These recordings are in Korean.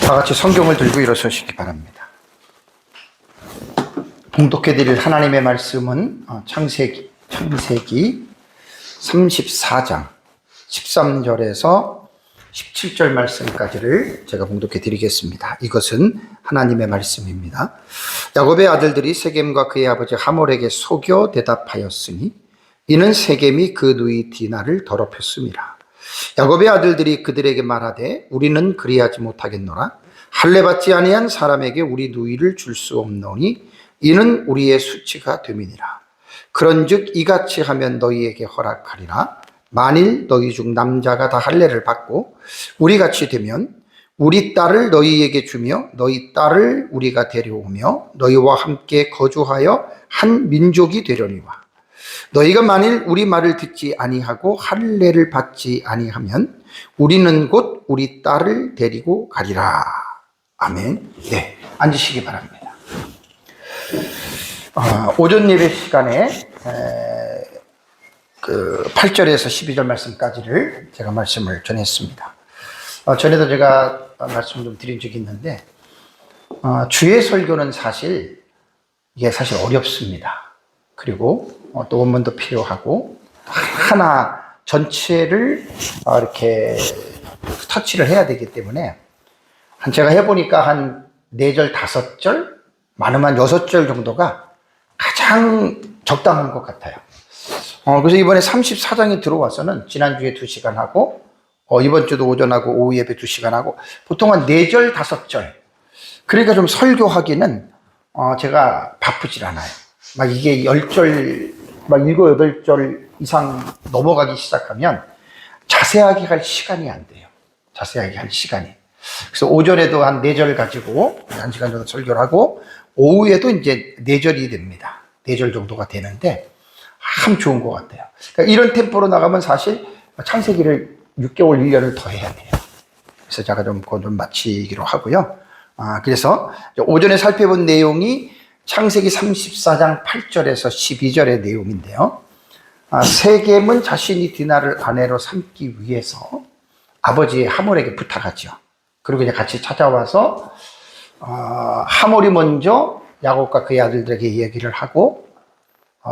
다 같이 성경을 들고 일어서시기 바랍니다. 봉독해 드릴 하나님의 말씀은 창세기 34장 13절에서 17절 말씀까지를 제가 봉독해 드리겠습니다. 이것은 하나님의 말씀입니다. 야곱의 아들들이 세겜과 그의 아버지 하몰에게 속여 대답하였으니 이는 세겜이 그 누이 디나를 더럽혔습니다. 야곱의 아들들이 그들에게 말하되 우리는 그리하지 못하겠노라. 할례 받지 아니한 사람에게 우리 누이를 줄 수 없노니 이는 우리의 수치가 됨이니라. 그런즉 이같이 하면 너희에게 허락하리라. 만일 너희 중 남자가 다 할례를 받고 우리같이 되면 우리 딸을 너희에게 주며 너희 딸을 우리가 데려오며 너희와 함께 거주하여 한 민족이 되려니와. 너희가 만일 우리 말을 듣지 아니하고 할례를 받지 아니하면 우리는 곧 우리 딸을 데리고 가리라. 아멘. 네, 앉으시기 바랍니다. 오전 예배 시간에 8절에서 12절 말씀까지를 제가 말씀을 전했습니다. 전에도 제가 말씀 좀 드린 적이 있는데 주의 설교는 이게 사실 어렵습니다. 그리고 또 원문도 필요하고 하나 전체를 이렇게 터치를 해야 되기 때문에 제가 해보니까 한 4절, 5절, 많으면 6절 정도가 가장 적당한 것 같아요. 그래서 이번에 34장에 들어와서는 지난주에 2시간 하고 이번 주도 오전하고 오후 예배 2시간 하고 보통 한 4절, 5절. 그러니까 좀 설교하기는 제가 바쁘질 않아요. 막 이게 10절, 막 7, 8절 이상 넘어가기 시작하면 자세하게 할 시간이 안 돼요. 자세하게 할 시간이. 그래서 오전에도 한 4절 가지고 1시간 정도 설교를 하고 오후에도 이제 4절이 됩니다. 4절 정도가 되는데 참 좋은 것 같아요. 그러니까 이런 템포로 나가면 사실 창세기를 6개월, 1년을 더 해야 돼요. 그래서 제가 좀 마치기로 하고요. 그래서 오전에 살펴본 내용이 창세기 34장 8절에서 12절의 내용인데요. 세겜은 자신이 디나를 아내로 삼기 위해서 아버지 하몰에게 부탁하죠. 그리고 이제 같이 찾아와서 하몰이 먼저 야곱과 그의 아들들에게 이야기를 하고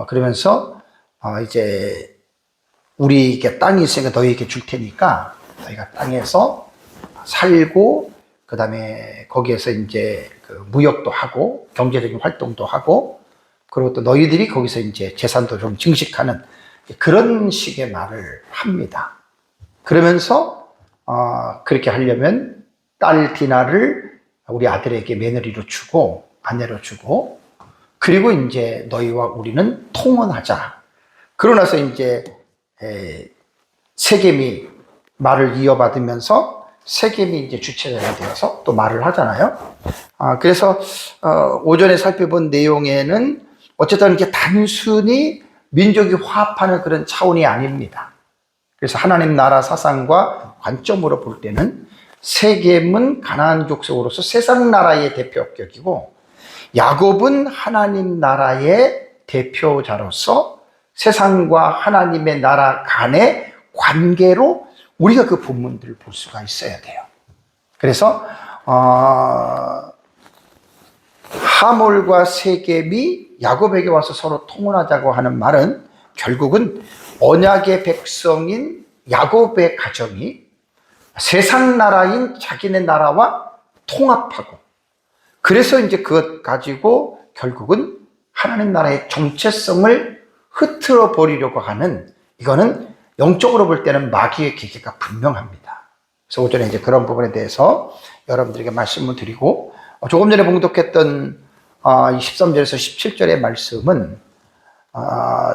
그러면서 이제 우리에게 땅이 있으니까 너희에게 줄 테니까 너희가 땅에서 살고 그 다음에 거기에서 이제 그 무역도 하고 경제적인 활동도 하고 그리고 또 너희들이 거기서 이제 재산도 좀 증식하는 그런 식의 말을 합니다. 그러면서 그렇게 하려면 딸 디나를 우리 아들에게 며느리로 주고 아내로 주고 그리고 이제 너희와 우리는 통혼하자. 그러고 나서 이제 세겜이 말을 이어받으면서 세겜이 이제 주체자가 되어서 또 말을 하잖아요. 그래서 오전에 살펴본 내용에는 어쨌든 이게 단순히 민족이 화합하는 그런 차원이 아닙니다. 그래서 하나님 나라 사상과 관점으로 볼 때는 세겜은 가나안 족속으로서 세상 나라의 대표격이고 야곱은 하나님 나라의 대표자로서 세상과 하나님의 나라 간의 관계로 우리가 그 본문들을 볼 수가 있어야 돼요. 그래서 하몰과 세겜이 야곱에게 와서 서로 통혼하자고 하는 말은 결국은 언약의 백성인 야곱의 가정이 세상 나라인 자기네 나라와 통합하고 그래서 이제 그것 가지고 결국은 하나님 나라의 정체성을 흐트러 버리려고 하는 이거는 영적으로 볼 때는 마귀의 계계가 분명합니다. 그래서 오전에 이제 그런 부분에 대해서 여러분들에게 말씀을 드리고 조금 전에 봉독했던 13절에서 17절의 말씀은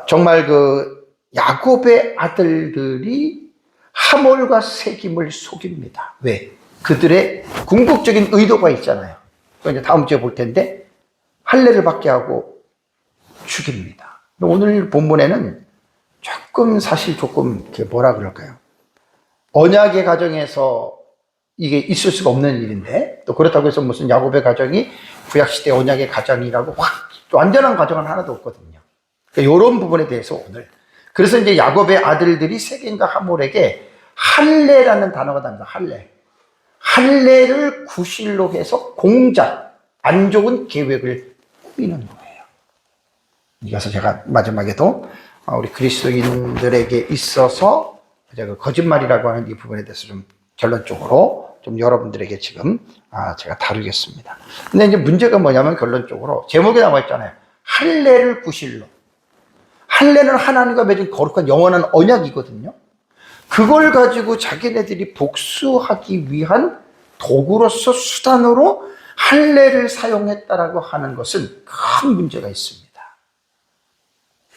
정말 그 야곱의 아들들이 하몰과 세겜을 속입니다. 왜? 그들의 궁극적인 의도가 있잖아요. 이제 다음 주에 볼 텐데 할례를 받게 하고 죽입니다. 오늘 본문에는 조금 뭐라 그럴까요? 언약의 가정에서 이게 있을 수가 없는 일인데 또 그렇다고 해서 무슨 야곱의 가정이 구약시대 언약의 가정이라고 완전한 가정은 하나도 없거든요. 그러니까 이런 부분에 대해서 오늘 그래서 이제 야곱의 아들들이 세겜과 하몰에게 할례라는 단어가 나옵니다. 할례. 할례를 구실로 해서 공작, 안 좋은 계획을 꾸미는 거예요. 이어서 제가 마지막에도 우리 그리스도인들에게 있어서 제가 거짓말이라고 하는 이 부분에 대해서 좀 결론적으로 좀 여러분들에게 지금 제가 다루겠습니다. 근데 이제 문제가 뭐냐면 결론적으로 제목에 나와 있잖아요. 할례를 구실로. 할례는 하나님과 맺은 거룩한 영원한 언약이거든요. 그걸 가지고 자기네들이 복수하기 위한 도구로서 수단으로 할례를 사용했다라고 하는 것은 큰 문제가 있습니다.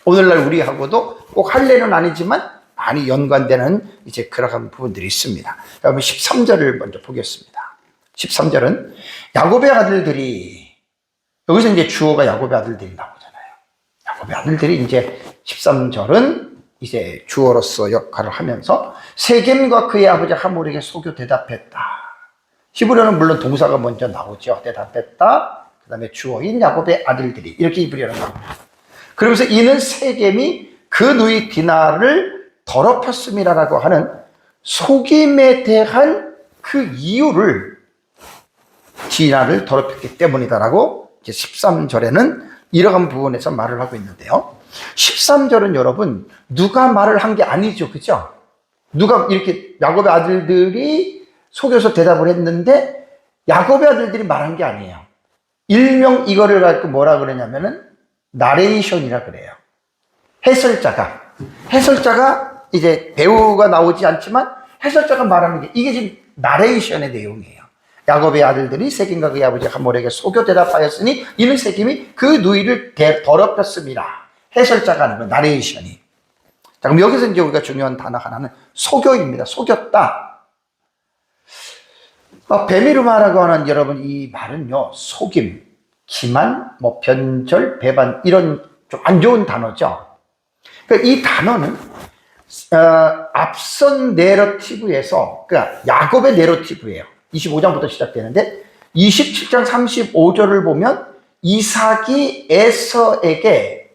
오늘날 우리하고도 꼭 할례는 아니지만 많이 연관되는 이제 그러한 부분들이 있습니다. 여러분 13절을 먼저 보겠습니다. 13절은 야곱의 아들들이, 여기서 이제 주어가 야곱의 아들들이 나오잖아요. 야곱의 아들들이 이제 13절은 이제 주어로서 역할을 하면서 세겜과 그의 아버지 하몰에게 속여 대답했다. 히브리어는 물론 동사가 먼저 나오죠. 대답했다. 그 다음에 주어인 야곱의 아들들이, 이렇게 히브리어는 나옵니다. 그러면서 이는 세겜이 그 누이 디나를 더럽혔음이라고 하는 속임에 대한 그 이유를, 디나를 더럽혔기 때문이다라고 이제 13절에는 이러한 부분에서 말을 하고 있는데요. 13절은 여러분 누가 말을 한 게 아니죠. 그죠? 누가 이렇게 야곱의 아들들이 속여서 대답을 했는데 야곱의 아들들이 말한 게 아니에요. 일명 이거를 갖고 뭐라 그러냐면은 나레이션이라 그래요. 해설자가 이제 배우가 나오지 않지만 해설자가 말하는 게, 이게 지금 나레이션의 내용이에요. 야곱의 아들들이 세겜과 그의 아버지 하몰에게 속여 대답하였으니 이는 세겜이 그 누이를 더럽혔습니다. 해설자가 하는 거, 나레이션이. 자, 그럼 여기서 이제 우리가 중요한 단어 하나는 속여입니다. 속였다. 베미르마라고 하는 여러분 이 말은요, 속임, 기만, 뭐 변절, 배반, 이런 좀 안 좋은 단어죠. 그러니까 이 단어는 앞선 내러티브에서, 그러니까 야곱의 내러티브예요. 25장부터 시작되는데 27장 35절을 보면 이삭이 에서에게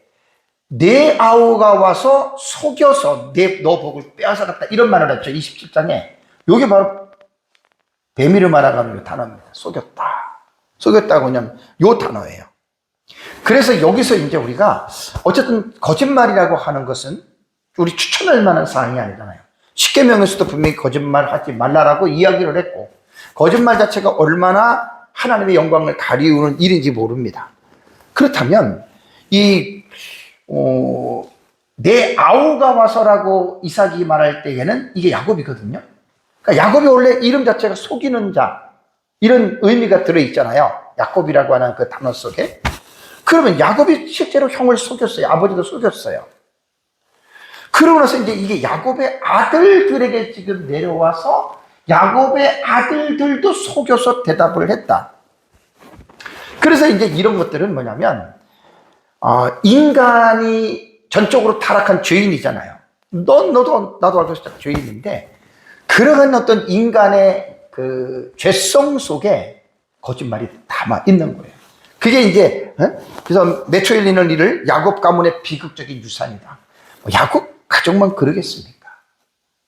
내 아우가 와서 속여서 너 복을 빼앗아갔다, 이런 말을 했죠. 27장에. 이게 바로 베미르마라고 하는 이 단어입니다. 속였다고 하면 이 단어예요. 그래서 여기서 이제 우리가 어쨌든 거짓말이라고 하는 것은 우리 추천할 만한 사항이 아니잖아요. 십계명에서도 분명히 거짓말하지 말라라고 이야기를 했고, 거짓말 자체가 얼마나 하나님의 영광을 가리우는 일인지 모릅니다. 그렇다면 내 아우가 와서라고 이삭이 말할 때에는 이게 야곱이거든요. 그러니까 야곱이 원래 이름 자체가 속이는 자, 이런 의미가 들어있잖아요. 야곱이라고 하는 그 단어 속에. 그러면 야곱이 실제로 형을 속였어요. 아버지도 속였어요. 그러고 나서 이제 이게 야곱의 아들들에게 지금 내려와서 야곱의 아들들도 속여서 대답을 했다. 그래서 이제 이런 것들은 뭐냐면, 인간이 전적으로 타락한 죄인이잖아요. 나도 알고 있었다, 죄인인데, 그러한 어떤 인간의 그 죄성 속에 거짓말이 담아 있는 거예요. 그게 이제, 그래서 메초일리는 이를 야곱 가문의 비극적인 유산이다. 야곱 가정만 그러겠습니까?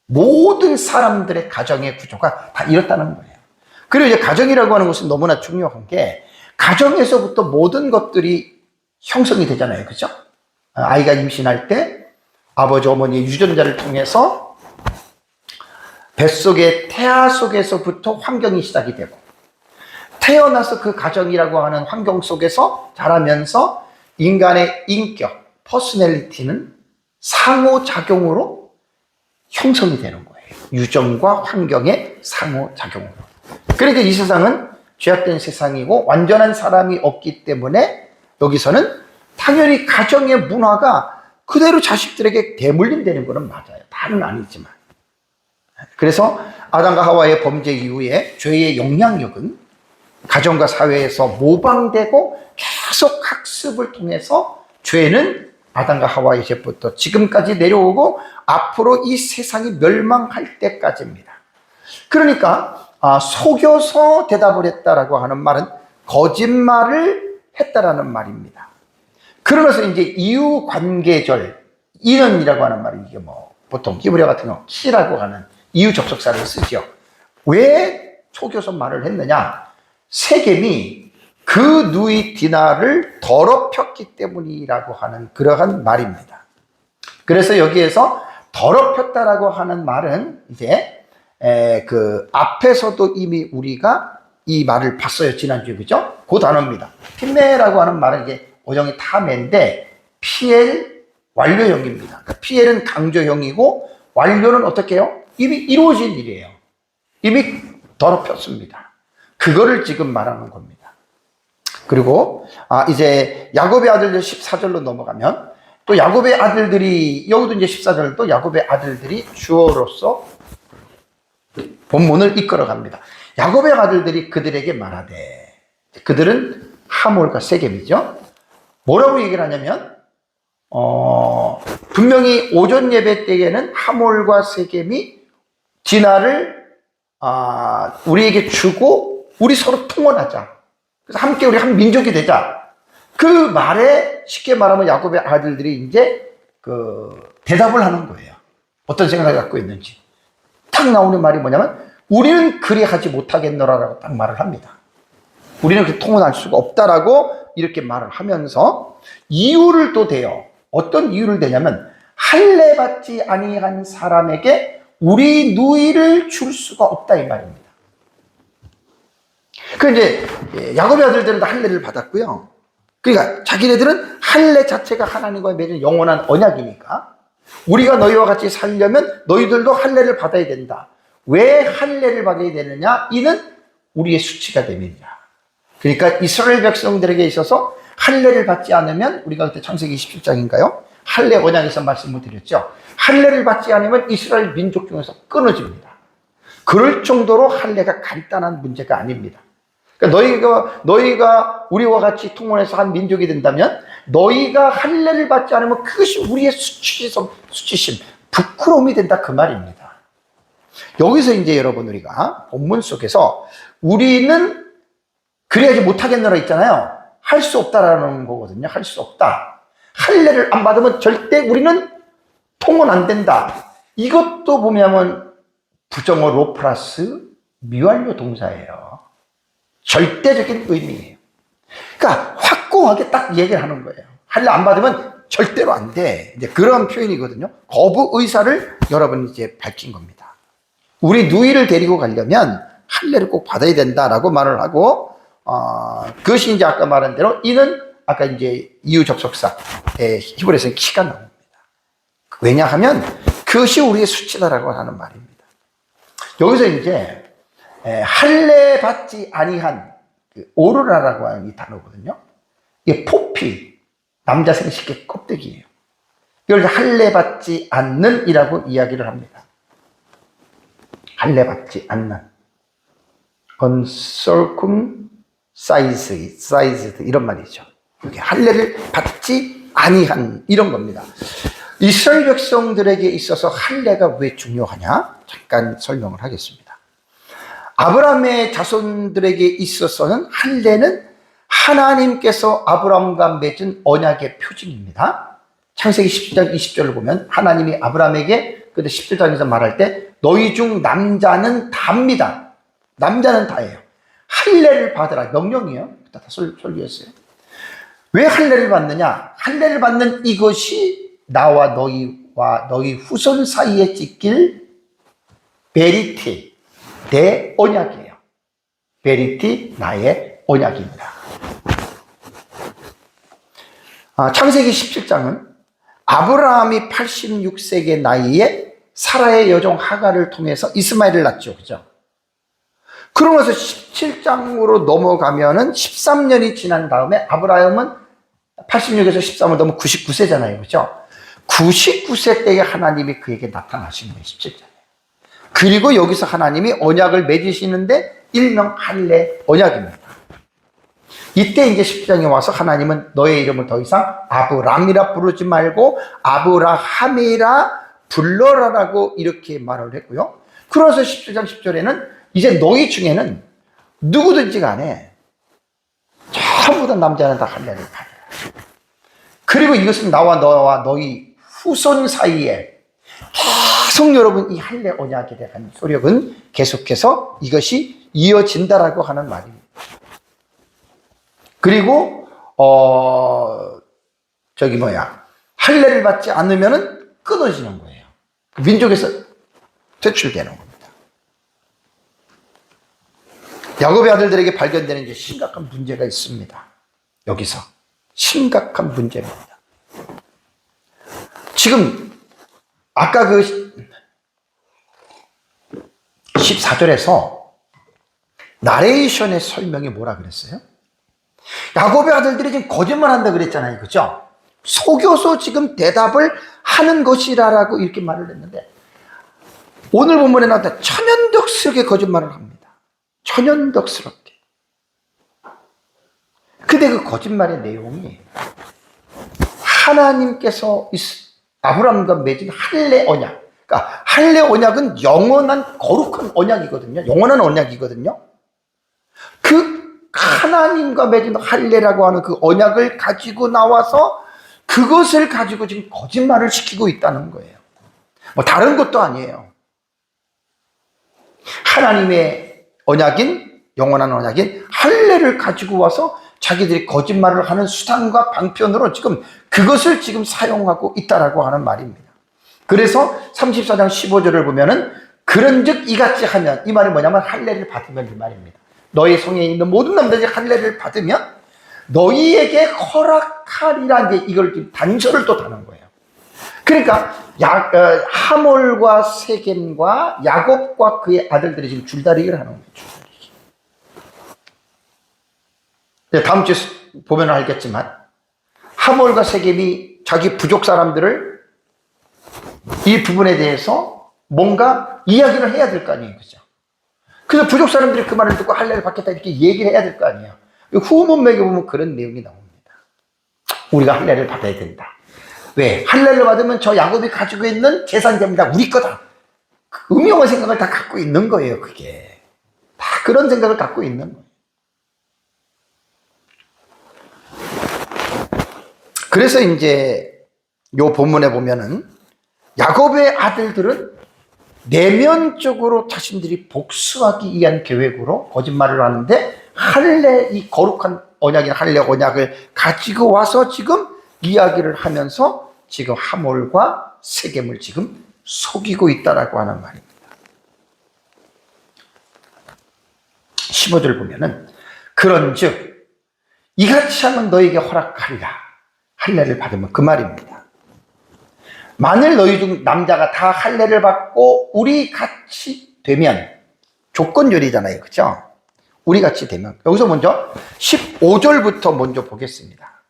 모든 사람들의 가정의 구조가 다 이렇다는 거예요. 그리고 이제 가정이라고 하는 것은 너무나 중요한 게, 가정에서부터 모든 것들이 형성이 되잖아요. 그죠? 아이가 임신할 때 아버지, 어머니의 유전자를 통해서 뱃속의 태아 속에서부터 환경이 시작이 되고, 태어나서 그 가정이라고 하는 환경 속에서 자라면서 인간의 인격, 퍼스널리티는 상호작용으로 형성이 되는 거예요. 유전과 환경의 상호작용으로. 그러니까 이 세상은 죄악된 세상이고 완전한 사람이 없기 때문에 여기서는 당연히 가정의 문화가 그대로 자식들에게 대물림되는 것은 맞아요. 다는 아니지만. 그래서 아담과 하와의 범죄 이후에 죄의 영향력은 가정과 사회에서 모방되고 계속 학습을 통해서 죄는 아담과 하와의 죄부터 지금까지 내려오고 앞으로 이 세상이 멸망할 때까지입니다. 그러니까 속여서 대답을 했다라고 하는 말은 거짓말을 했다라는 말입니다. 그러면서 이제 이유관계절, 인연이라고 하는 말이 이게 보통 히브리어 같은 경우 키라고 하는 이유 접속사를 쓰죠. 왜 속여서 말을 했느냐? 세겜이 그 누이 디나를 더럽혔기 때문이라고 하는 그러한 말입니다. 그래서 여기에서 더럽혔다라고 하는 말은 이제 그 앞에서도 이미 우리가 이 말을 봤어요. 지난주에. 그죠? 그 단어입니다. 피메라고 하는 말은 이게 어정이 타메인데 PL 완료형입니다. 그러니까 PL은 강조형이고 완료는 어떻게 해요? 이미 이루어진 일이에요. 이미 더럽혔습니다. 그거를 지금 말하는 겁니다. 그리고 이제 야곱의 아들들 14절로 넘어가면 또 야곱의 아들들이, 여기도 이제 14절도 야곱의 아들들이 주어로서 본문을 이끌어갑니다. 야곱의 아들들이 그들에게 말하되, 그들은 하몰과 세겜이죠. 뭐라고 얘기를 하냐면 분명히 오전 예배 때에는 하몰과 세겜이 디나를 우리에게 주고 우리 서로 통원하자. 그래서 함께 우리 한 민족이 되자. 그 말에 쉽게 말하면 야곱의 아들들이 이제 대답을 하는 거예요. 어떤 생각을 갖고 있는지. 딱 나오는 말이 뭐냐면 우리는 그리하지 못하겠노라라고 딱 말을 합니다. 우리는 그렇게 통원할 수가 없다라고 이렇게 말을 하면서 이유를 또 대요. 어떤 이유를 대냐면 할례 받지 아니한 사람에게 우리 누이를 줄 수가 없다 이 말입니다. 그 이제 야곱의 아들들은 다 할례를 받았고요. 그러니까 자기네들은 할례 자체가 하나님과 맺은 영원한 언약이니까 우리가 너희와 같이 살려면 너희들도 할례를 받아야 된다. 왜 할례를 받아야 되느냐? 이는 우리의 수치가 됨이니라. 그러니까 이스라엘 백성들에게 있어서 할례를 받지 않으면, 우리가 그때 창세기 27장인가요? 할례 언약에서 말씀을 드렸죠. 할례를 받지 않으면 이스라엘 민족 중에서 끊어집니다. 그럴 정도로 할례가 간단한 문제가 아닙니다. 그러니까 너희가 우리와 같이 통혼해서 한 민족이 된다면 너희가 할례를 받지 않으면 그것이 우리의 수치심, 부끄러움이 된다 그 말입니다. 여기서 이제 여러분 우리가 본문 속에서 우리는 그래야지 못하겠노라 있잖아요. 할 수 없다라는 거거든요. 할 수 없다. 할례를 안 받으면 절대 우리는 통혼 안 된다. 이것도 보면 부정어 로 플러스 미완료 동사예요. 절대적인 의미예요. 그러니까 확고하게 딱 얘기를 하는 거예요. 할례 안 받으면 절대로 안 돼. 이제 그런 표현이거든요. 거부 의사를 여러분이 이제 밝힌 겁니다. 우리 누이를 데리고 가려면 할례를 꼭 받아야 된다라고 말을 하고, 그것이 이제 아까 말한 대로 이는 아까 이제 이유 접속사 히브리서는 키가 나옵니다. 왜냐하면 그것이 우리의 수치다라고 하는 말입니다. 여기서 이제 할례 받지 아니한 오르라라고 하는 이 단어거든요. 이게 포피, 남자 생식의 껍데기예요. 이걸 할례 받지 않는 이라고 이야기를 합니다. 할례 받지 않는, uncircumcised 이런 말이죠. 이게 할례를 받지 아니한 이런 겁니다. 이스라엘 백성들에게 있어서 할례가 왜 중요하냐? 잠깐 설명을 하겠습니다. 아브라함의 자손들에게 있어서는 할례는 하나님께서 아브라함과 맺은 언약의 표징입니다. 창세기 10장 20절을 보면 하나님이 아브라함에게 그때 17장에서 말할 때 너희 중 남자는 다입니다. 남자는 다예요. 할례를 받으라 명령이에요. 다 설교했어요. 왜 할례를 받느냐? 할례를 받는 이것이 나와 너희와 너희 후손 사이에 찍힐 베리티, 내 언약이에요. 베리티, 나의 언약입니다. 창세기 17장은 아브라함이 86세의 나이에 사라의 여종 하갈을 통해서 이스마엘을 낳죠. 그죠? 그러면서 17장으로 넘어가면은 13년이 지난 다음에 아브라함은 86에서 13을 넘으면 99세잖아요. 그죠? 99세 때에 하나님이 그에게 나타나신 거예요. 17장에. 그리고 여기서 하나님이 언약을 맺으시는데 일명 할례 언약입니다. 이때 이제 17장에 와서 하나님은 너의 이름을 더 이상 아브람이라 부르지 말고 아브라함이라 불러라라고 이렇게 말을 했고요. 그래서 17장 10절에는 이제 너희 중에는 누구든지 간에 전부 다 남자는 다 할례를 받으라. 그리고 이것은 나와 너와 너희 후손 사이에 계속 여러분 이 할례 언약에 대한 효력은 계속해서 이것이 이어진다라고 하는 말입니다. 그리고 할례를 받지 않으면은 끊어지는 거예요. 민족에서 퇴출되는 겁니다. 야곱의 아들들에게 발견되는 이제 심각한 문제가 있습니다. 여기서 심각한 문제입니다. 지금 아까 그 14절에서 나레이션의 설명이 뭐라 그랬어요? 야곱의 아들들이 지금 거짓말한다 그랬잖아요. 그죠? 속여서 지금 대답을 하는 것이라고 이렇게 말을 했는데, 오늘 본문에 나왔다 천연덕스럽게 거짓말을 합니다. 천연덕스럽게. 근데 그 거짓말의 내용이 하나님께서 아브라함과 맺은 할례 언약, 그러니까 할례 언약은 영원한 거룩한 언약이거든요. 영원한 언약이거든요. 그 하나님과 맺은 할례라고 하는 그 언약을 가지고 나와서 그것을 가지고 지금 거짓말을 시키고 있다는 거예요. 뭐 다른 것도 아니에요. 하나님의 언약인, 영원한 언약인 할례를 가지고 와서 자기들이 거짓말을 하는 수단과 방편으로 지금 그것을 지금 사용하고 있다라고 하는 말입니다. 그래서 34장 15절을 보면은 그런즉 이같이 하면, 이 말이 뭐냐면 할례를 받으면 이 말입니다. 너희 성에 있는 모든 남자들이 할례를 받으면 너희에게 허락하리라, 이제 이걸 단서를 또 다는 거예요. 그러니까 하몰과 세겜과 야곱과 그의 아들들이 지금 줄다리기를 하는 거예요. 줄다리기. 다음 주에 보면 알겠지만 하몰과 세겜이 자기 부족 사람들을 이 부분에 대해서 뭔가 이야기를 해야 될 거 아니에요. 그죠? 그래서 부족 사람들이 그 말을 듣고 할례를 받겠다 이렇게 얘기를 해야 될 거 아니에요. 후문맥에 보면 그런 내용이 나옵니다. 우리가 할례를 받아야 된다. 왜? 할례를 받으면 저 야곱이 가지고 있는 재산입니다. 우리 거다. 그 음흉한 생각을 다 갖고 있는 거예요. 그게 다 그런 생각을 갖고 있는 거예요. 그래서 이제 요 본문에 보면은 야곱의 아들들은 내면적으로 자신들이 복수하기 위한 계획으로 거짓말을 하는데, 할례, 이 거룩한 언약인 할례 언약을 가지고 와서 지금 이야기를 하면서 지금 하몰과 세겜을 지금 속이고 있다라고 하는 말입니다. 15절 보면은 그런즉 이같이 하면 너에게 허락하리라. 할례를 받으면 그 말입니다. 만일 너희 중 남자가 다 할례를 받고 우리 같이 되면, 조건절이잖아요. 그죠? 우리 같이 되면. 여기서 먼저 15절부터 먼저 보겠습니다.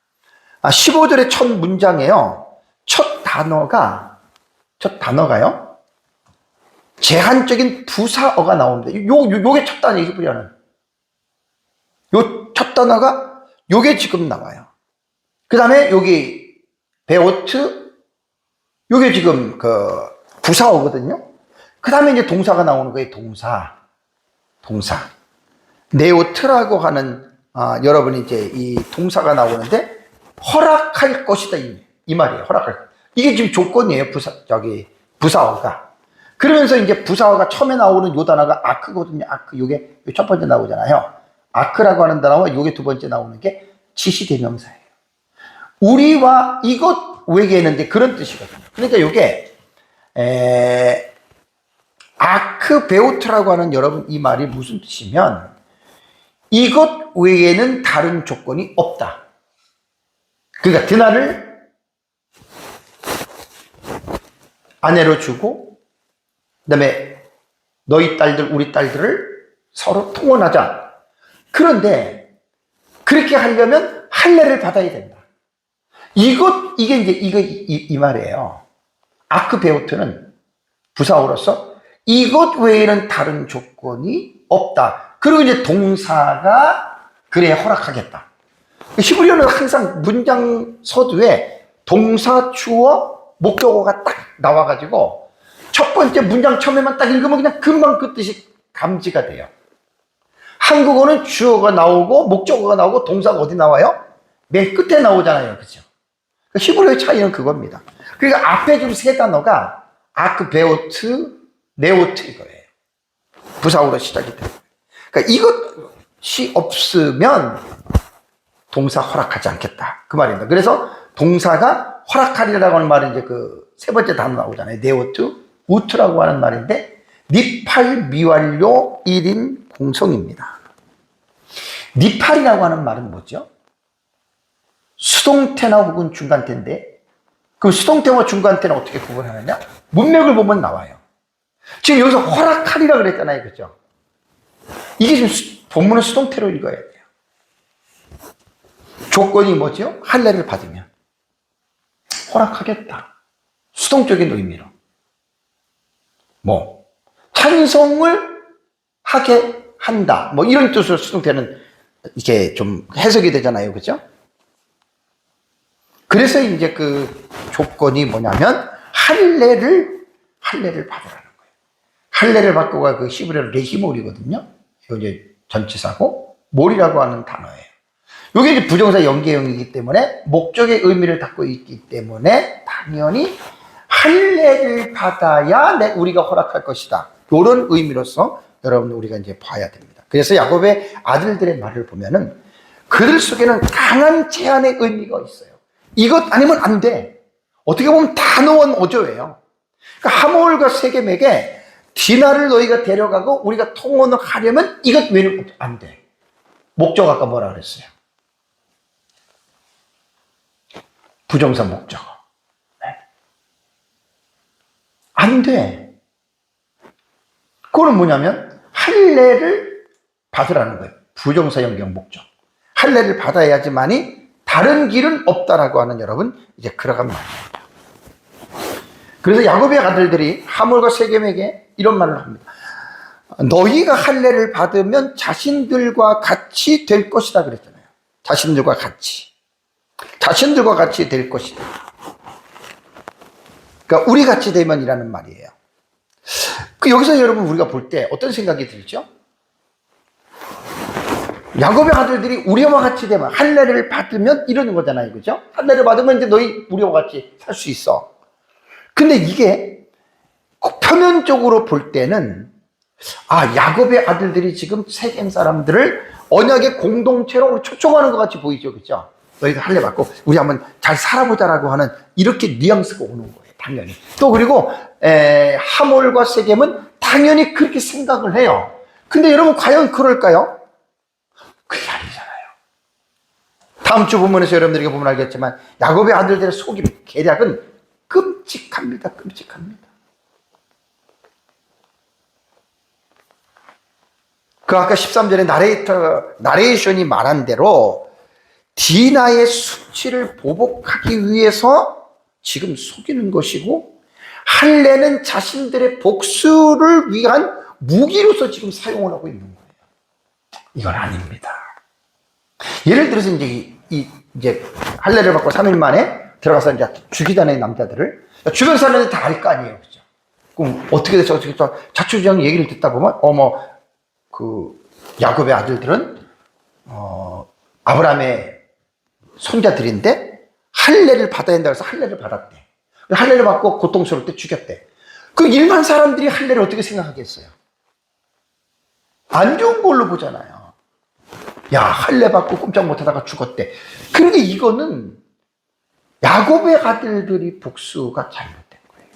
15절의 첫 문장에요. 첫 단어가요. 제한적인 부사어가 나옵니다. 요게 첫 단어예요. 히브리어는. 요 첫 단어가 요게 지금 나와요. 그 다음에 여기 베오트, 요게 지금 그 부사어거든요. 그 다음에 이제 동사가 나오는 거예요. 동사. 네오트라고 하는, 여러분이 이제 이 동사가 나오는데, 허락할 것이다. 이 말이에요. 허락할. 이게 지금 조건이에요. 부사어가. 그러면서 이제 부사어가 처음에 나오는 요 단어가 아크거든요. 아크. 요게 첫 번째 나오잖아요. 아크라고 하는 단어와 요게 두 번째 나오는 게 지시대명사예요. 우리와 이것 외계는 이제 그런 뜻이거든요. 그러니까 요게, 아크베오트라고 하는, 여러분 이 말이 무슨 뜻이면, 이것 외에는 다른 조건이 없다. 그러니까 드나를 아내로 주고, 그 다음에 너희 딸들, 우리 딸들을 서로 통혼하자. 그런데 그렇게 하려면 할례를 받아야 된다. 이게 이제 이 말이에요. 아크베오트는 부사어로서 이것 외에는 다른 조건이 없다. 그리고 이제 동사가 그래 허락하겠다. 히브리어는 항상 문장 서두에 동사, 주어, 목적어가 딱 나와가지고 첫 번째 문장 처음에만 딱 읽으면 그냥 금방 그 뜻이 감지가 돼요. 한국어는 주어가 나오고 목적어가 나오고 동사가 어디 나와요? 맨 끝에 나오잖아요. 그죠? 히브리어의 차이는 그겁니다. 그러니까 앞에 좀 세 단어가 아크베오트, 네오트 이거예요. 부사어로 시작이 돼요. 그러니까 이것이 없으면 동사 허락하지 않겠다. 그 말입니다. 그래서 동사가 허락하리라고 하는 말은 이제 그 세 번째 단어 나오잖아요. 네오트, 우트라고 하는 말인데, 니팔 미완료 1인 공성입니다. 니팔이라고 하는 말은 뭐죠? 수동태나 혹은 중간태인데, 그럼 수동태와 중간태는 어떻게 구분하느냐? 문맥을 보면 나와요. 지금 여기서 허락하리라 그랬잖아요. 그죠? 이게 지금 본문은 수동태로 읽어야 돼요. 조건이 뭐죠? 할례를 받으면. 허락하겠다. 수동적인 의미로. 뭐, 찬성을 하게 한다. 뭐, 이런 뜻으로 수동태는 이게 좀 해석이 되잖아요. 그죠? 그래서 이제 그 조건이 뭐냐면, 할례를 받으라는 거예요. 할례를 받고가 그 히브리어로 레히몰이거든요. 이거 이제 전치사고, 몰이라고 하는 단어예요. 이게 이제 부정사 연계형이기 때문에 목적의 의미를 갖고 있기 때문에 당연히 할례를 받아야 우리가 허락할 것이다. 이런 의미로서 여러분 우리가 이제 봐야 됩니다. 그래서 야곱의 아들들의 말을 보면은 그들 속에는 강한 제한의 의미가 있어요. 이것 아니면 안 돼. 어떻게 보면 단호한 어조예요. 그러니까 하몰과 세겜에게 디나를 너희가 데려가고 우리가 통혼을 하려면 이것 외에는 안 돼. 목적 아까 뭐라 그랬어요? 부정사 목적어. 네. 안 돼. 그거는 뭐냐면 할례를 받으라는 거예요. 부정사 연경 목적. 할례를 받아야지만이 다른 길은 없다라고 하는 여러분 이제 그러간 말입니다. 그래서 야곱의 아들들이 하몰과 세겜에게 이런 말을 합니다. 너희가 할례를 받으면 자신들과 같이 될 것이다 그랬잖아요. 자신들과 같이 될 것이다. 그러니까 우리 같이 되면이라는 말이에요. 여기서 여러분 우리가 볼 때 어떤 생각이 들죠? 야곱의 아들들이 우리와 같이 되면 할례를 받으면 이러는 거잖아요. 그죠? 할례를 받으면 이제 너희 우리와 같이 살 수 있어. 근데 이게 표면적으로 볼 때는 야곱의 아들들이 지금 세겜 사람들을 언약의 공동체로 초청하는 것 같이 보이죠. 그죠? 너희들 할례 받고 우리 한번 잘 살아보자라고 하는 이렇게 뉘앙스가 오는 거예요. 당연히. 또 그리고 하몰과 세겜은 당연히 그렇게 생각을 해요. 근데 여러분 과연 그럴까요? 그게 아니잖아요. 다음 주 본문에서 여러분들에게 보면 알겠지만 야곱의 아들들의 속임, 계략은 끔찍합니다. 끔찍합니다. 그 아까 13절에 나레이션이 말한 대로 디나의 수치를 보복하기 위해서 지금 속이는 것이고 할례는 자신들의 복수를 위한 무기로서 지금 사용을 하고 있는 거예요. 이건 아닙니다. 예를 들어서 이제 할례를 받고 3일 만에 들어가서 이제 죽이다는 남자들을 주변 사람들이 다 알 거 아니에요. 그죠? 그럼 어떻게 됐어? 자초지종 얘기를 듣다 보면 야곱의 아들들은 아브라함의 손자들인데 할례를 받아야 된다고 해서 할례를 받았대. 할례를 받고 고통스러울 때 죽였대. 그 일반 사람들이 할례를 어떻게 생각하겠어요? 안 좋은 걸로 보잖아요. 야, 할례 받고 꼼짝 못하다가 죽었대. 그러니까 이거는 야곱의 아들들이 복수가 잘못된 거예요.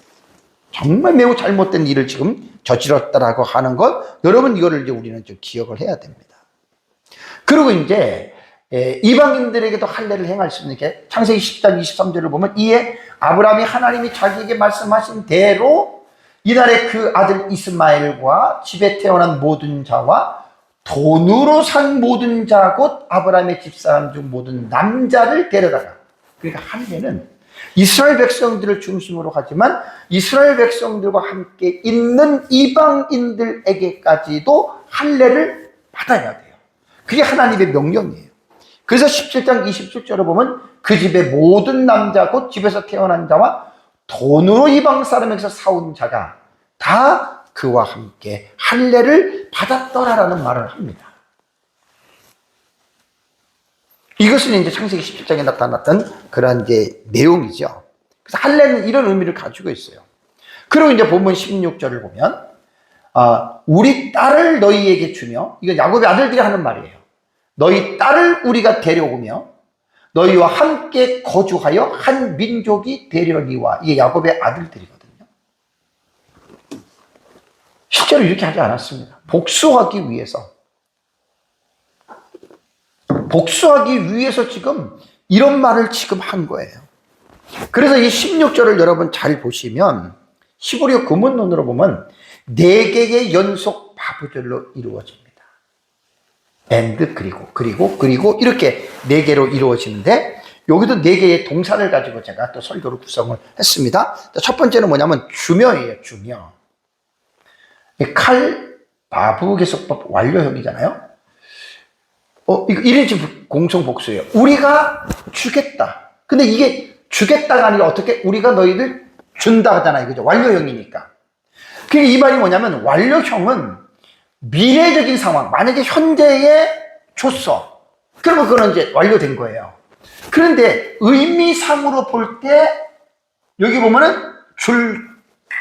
정말 매우 잘못된 일을 지금 저질렀다라고 하는 것, 여러분 이거를 이제 우리는 좀 기억을 해야 됩니다. 그리고 이제 이방인들에게도 할례를 행할 수 있는 게 창세기 10장 23절을 보면 이에 아브라함이 하나님이 자기에게 말씀하신 대로 이날에 그 아들 이스마엘과 집에 태어난 모든 자와 돈으로 산 모든 자 곧 아브라함의 집사람 중 모든 남자를 데려다가, 그러니까 할례는 이스라엘 백성들을 중심으로 하지만 이스라엘 백성들과 함께 있는 이방인들에게까지도 할례를 받아야 돼요. 그게 하나님의 명령이에요. 그래서 17장 27절을 보면 그 집의 모든 남자 곧 집에서 태어난 자와 돈으로 이방 사람에게서 사온 자가 다 그와 함께 할례를 받았더라라는 말을 합니다. 이것은 이제 창세기 17장에 나타났던 그런 이제 내용이죠. 그래서 할례는 이런 의미를 가지고 있어요. 그리고 이제 본문 16절을 보면 우리 딸을 너희에게 주며, 이거 야곱의 아들들이 하는 말이에요. 너희 딸을 우리가 데려오며 너희와 함께 거주하여 한 민족이 되려니와. 이게 야곱의 아들들이거든요. 실제로 이렇게 하지 않았습니다. 복수하기 위해서 지금 이런 말을 지금 한 거예요. 그래서 이 16절을 여러분 잘 보시면 히브리어 구문론으로 보면 4개의 연속 바브절로 이루어집니다. and 그리고 이렇게 4개로 이루어지는데, 여기도 4개의 동사를 가지고 제가 또 설교를 구성을 했습니다. 첫 번째는 뭐냐면 주며예요. 주며. 칼 바브 계속법 완료형이잖아요. 이거 1인칭 공성복수예요. 우리가 주겠다. 근데 이게 주겠다가 아니라 어떻게 우리가 너희들 준다 하잖아요. 그죠? 완료형이니까. 그러니까 이 말이 뭐냐면, 완료형은 미래적인 상황, 만약에 현재에 줬어. 그러면 그건 이제 완료된 거예요. 그런데 의미상으로 볼 때, 여기 보면은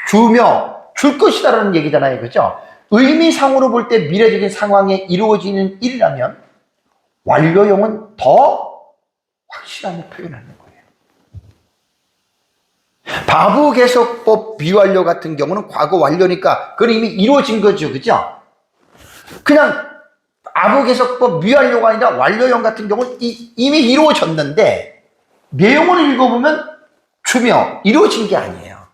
주며, 줄 것이다라는 얘기잖아요. 그죠? 의미상으로 볼 때 미래적인 상황에 이루어지는 일이라면, 완료형은 더 확실함을 표현하는 거예요. 바브개석법 비완료 같은 경우는 과거 완료니까 그건 이미 이루어진 거죠. 그죠? 그냥 아부개석법 미완료가 아니라 완료형 같은 경우는 이미 이루어졌는데, 내용을 읽어보면 주며 이루어진 게 아니에요.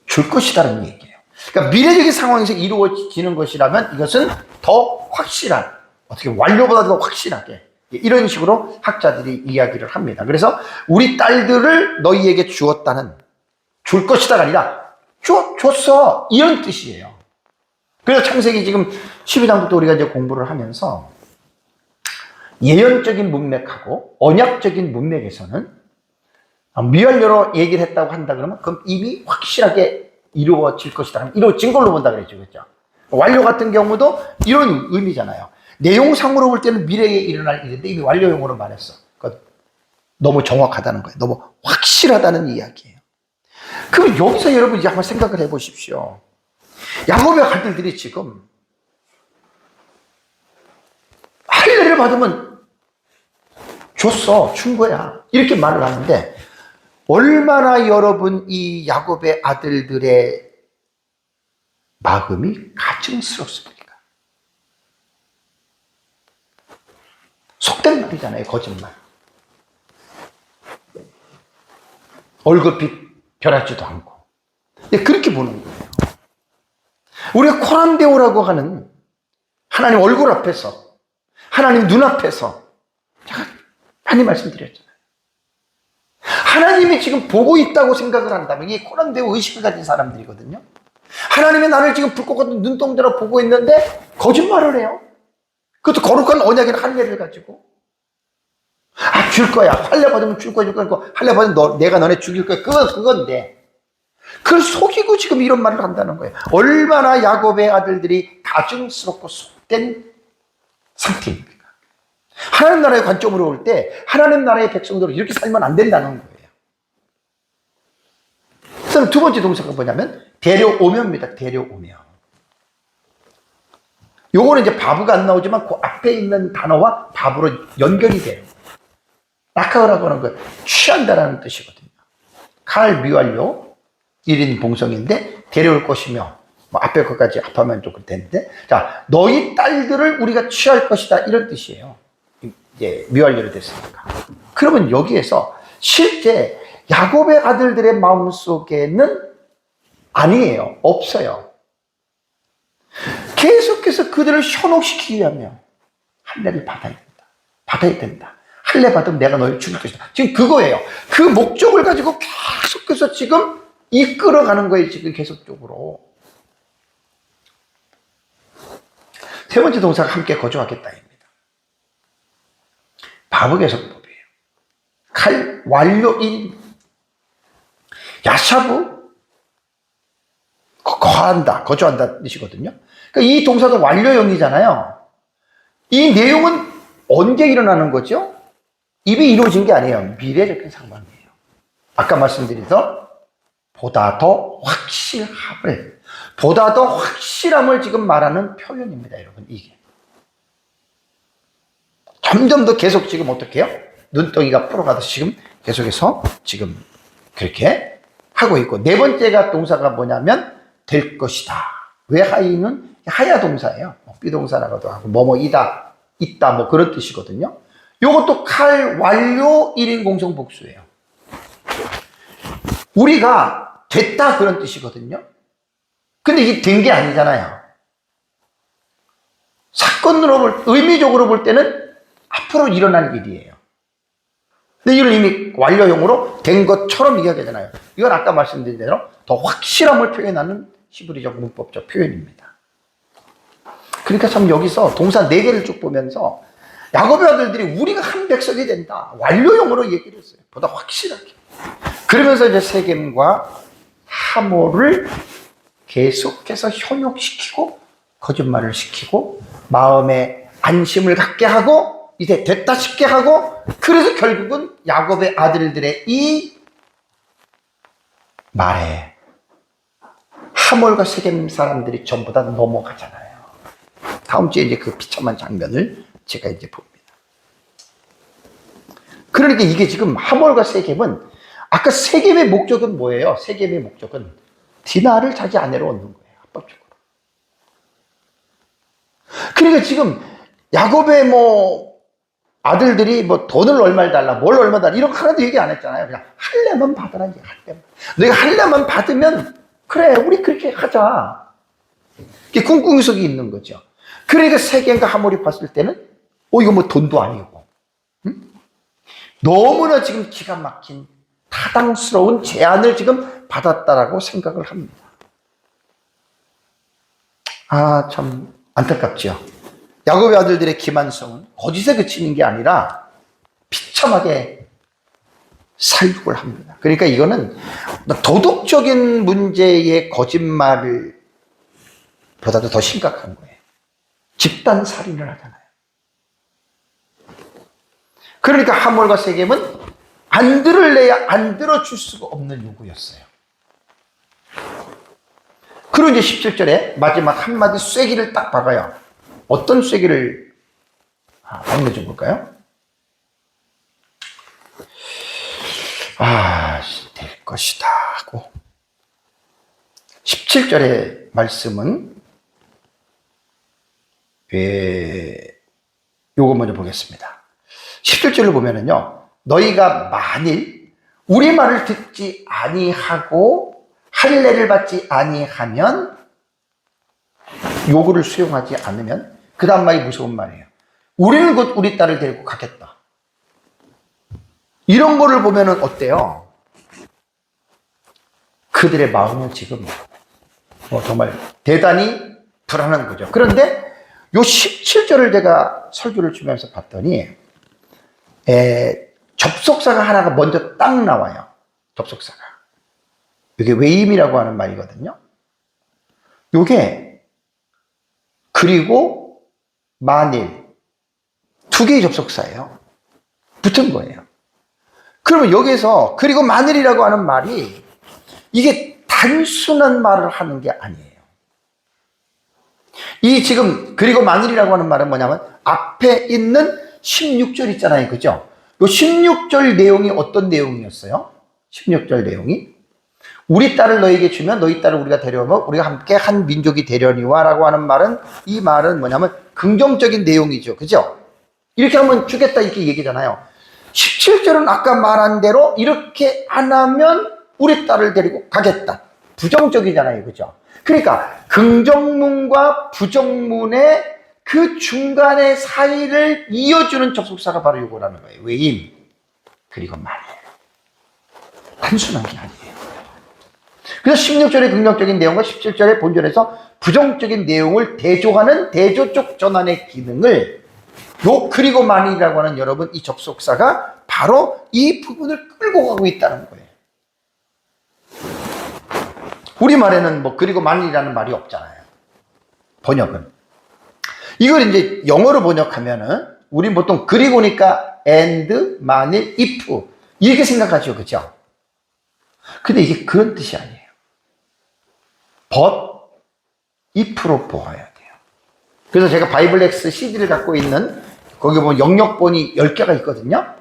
줄 것이다라는 얘기예요. 그러니까 미래적인 상황에서 이루어지는 것이라면 이것은 더 확실한, 어떻게 완료보다 더 확실하게, 이런 식으로 학자들이 이야기를 합니다. 그래서 우리 딸들을 너희에게 주었다는, 줄 것이다가 아니라 줬어, 이런 뜻이에요. 그래서 창세기 지금 12장부터 우리가 이제 공부를 하면서 예언적인 문맥하고 언약적인 문맥에서는 미완료로 얘기를 했다고 한다 그러면 그럼 이미 확실하게 이루어질 것이다, 이루어진 걸로 본다 그랬죠. 그렇죠? 완료 같은 경우도 이런 의미잖아요. 내용상으로 볼 때는 미래에 일어날 일인데 이미 완료형으로 말했어. 너무 정확하다는 거예요. 너무 확실하다는 이야기예요. 그럼 여기서 여러분 이제 한번 생각을 해보십시오. 야곱의 아들들이 지금 할례를 받으면 줬어, 준 거야, 이렇게 말을 하는데, 얼마나 여러분 이 야곱의 아들들의 마음이 가증스럽습니까? 속된 말이잖아요. 거짓말. 얼굴빛 변하지도 않고. 그렇게 보는 거예요. 우리가 코란데오라고 하는 하나님 얼굴 앞에서, 하나님 눈앞에서, 제가 많이 말씀드렸잖아요. 하나님이 지금 보고 있다고 생각을 한다면 이게 코란데오 의식을 가진 사람들이거든요. 하나님이 나를 지금 불꽃 같은 눈동자로 보고 있는데 거짓말을 해요. 그것도 거룩한 언약인 할례를 가지고. 줄 거야. 할례 받으면 줄 거야. 할례 받으면 내가 너네 죽일 거야. 그건데. 그걸 속이고 지금 이런 말을 한다는 거예요. 얼마나 야곱의 아들들이 가증스럽고 속된 상태입니까? 하나님 나라의 관점으로 볼 때 하나님 나라의 백성들은 이렇게 살면 안 된다는 거예요. 그래서 두 번째 동사가 뭐냐면 데려오며입니다. 데려오며. 요거는 이제 바브가 안 나오지만 그 앞에 있는 단어와 바브로 연결이 돼요. 라카우라고 하는 거 취한다라는 뜻이거든요. 칼 미완료 1인 봉성인데 데려올 것이며, 뭐 앞에 것까지 합하면 좀 되는데, 자, 너희 딸들을 우리가 취할 것이다, 이런 뜻이에요. 이제 미완료로 됐으니까. 그러면 여기에서 실제 야곱의 아들들의 마음속에는 아니에요. 없어요. 계속해서 그들을 현혹시키기 위하면 할례를 받아야 된다. 할례 받으면 내가 너를 죽일 것이다. 지금 그거예요. 그 목적을 가지고 계속해서 지금 이끌어가는 거예요. 지금 계속적으로. 세 번째 동사가 함께 거주하겠다입니다. 바브개석법이에요. 칼 완료인 야샤브 거한다, 거주한다 뜻이거든요. 그러니까 이 동사도 완료형이잖아요. 이 내용은 언제 일어나는 거죠? 이미 이루어진 게 아니에요. 미래적인 상황이에요. 아까 말씀드린 보다 더 확실함을, 보다 더 확실함을 지금 말하는 표현입니다, 여러분. 이게 점점 더 계속 지금 어떻게 해요? 눈덩이가 풀어가듯이 지금 계속해서 지금 그렇게 하고 있고, 네 번째가 동사가 뭐냐면 될 것이다. 왜 하이는 하야 동사예요. 비동사라고도 하고 뭐뭐이다, 있다, 뭐 그런 뜻이거든요. 요것도 칼 완료 1인 공성 복수예요. 우리가 됐다 그런 뜻이거든요. 근데 이게 된 게 아니잖아요. 사건으로 의미적으로 볼 때는 앞으로 일어날 일이에요. 근데 이걸 이미 완료형으로 된 것처럼 이야기하잖아요. 이건 아까 말씀드린 대로 더 확실함을 표현하는 히브리적 문법적 표현입니다. 그러니까 참 여기서 동사 4개를 쭉 보면서 야곱의 아들들이 우리가 한 백성이 된다, 완료형으로 얘기를 했어요. 보다 확실하게. 그러면서 이제 세겜과 하모를 계속해서 현혹시키고 거짓말을 시키고 마음에 안심을 갖게 하고 이제 됐다 싶게 하고, 그래서 결국은 야곱의 아들들의 이 말에 하몰과 세겜 사람들이 전부 다 넘어가잖아요. 다음 주에 이제 그 비참한 장면을 제가 이제 봅니다. 그러니까 이게 지금 하몰과 세겜은, 아까 세겜의 목적은 뭐예요? 세겜의 목적은 디나를 자기 아내로 얻는 거예요, 합법적으로. 그러니까 지금 야곱의 뭐 아들들이 뭐 돈을 얼마를 달라, 뭘 얼마 달라, 이런 거 하나도 얘기 안 했잖아요. 그냥 할래만 받으라, 이제 할래만. 내가 할래만 받으면 그래, 우리 그렇게 하자. 이게 꿍꿍이 속에 있는 거죠. 그러니까 세겜과 하몰이 봤을 때는 이거 뭐 돈도 아니고, 응? 너무나 지금 기가 막힌 타당스러운 제안을 지금 받았다라고 생각을 합니다. 아, 참 안타깝죠. 야곱의 아들들의 기만성은 거짓에 그치는 게 아니라 비참하게 살육을 합니다. 그러니까 이거는 도덕적인 문제의 거짓말을 보다도 더 심각한 거예요. 집단 살인을 하잖아요. 그러니까 하몰과 세겜은 안 들을래야 안 들어줄 수가 없는 요구였어요. 그리고 이제 17절에 마지막 한마디 쐐기를 딱 박아요. 어떤 쐐기를 박는지 볼까요? 될 것이다 하고, 17절의 말씀은 요거 먼저 보겠습니다. 17절을 보면은요, 너희가 만일 우리 말을 듣지 아니하고 할례를 받지 아니하면, 요구를 수용하지 않으면, 그 다음 말이 무서운 말이에요. 우리는 곧 우리 딸을 데리고 가겠다. 이런 거를 보면은 어때요? 그들의 마음은 지금 정말 대단히 불안한 거죠. 그런데 요 17절을 제가 설교를 주면서 봤더니 접속사가 하나가 먼저 딱 나와요. 접속사가. 이게 외임이라고 하는 말이거든요. 요게 그리고 만일, 2개의 접속사예요. 붙은 거예요. 그러면 여기서 그리고 만일이라고 하는 말이 이게 단순한 말을 하는 게 아니에요. 이 지금 그리고 만일이라고 하는 말은 뭐냐면 앞에 있는 16절 있잖아요. 그죠? 요 16절 내용이 어떤 내용이었어요? 16절 내용이 우리 딸을 너에게 주면 너희 딸을 우리가 데려오면 우리가 함께 한 민족이 되려니와 라고 하는 말은, 이 말은 뭐냐면 긍정적인 내용이죠. 그죠? 이렇게 하면 주겠다 이렇게 얘기잖아요. 17절은 아까 말한 대로 이렇게 안 하면 우리 딸을 데리고 가겠다. 부정적이잖아요. 그죠? 그러니까 긍정문과 부정문의 그 중간의 사이를 이어주는 접속사가 바로 이거라는 거예요. 외임, 그리고 만일. 단순한 게 아니에요. 그래서 16절의 긍정적인 내용과 17절의 본절에서 부정적인 내용을 대조하는 대조적 전환의 기능을 요 그리고 만일이라고 하는, 여러분, 이 접속사가 바로 이 부분을 끌고 가고 있다는 거예요. 우리말에는 뭐 그리고 만일이라는 말이 없잖아요. 번역은. 이걸 이제 영어로 번역하면은 우린 보통 그리고니까 and, 만일, if 이렇게 생각하죠. 그죠? 근데 이게 그런 뜻이 아니에요. but if로 보아야 돼요. 그래서 제가 바이블렉스 CD를 갖고 있는 거기 보면 영역본이 10개가 있거든요.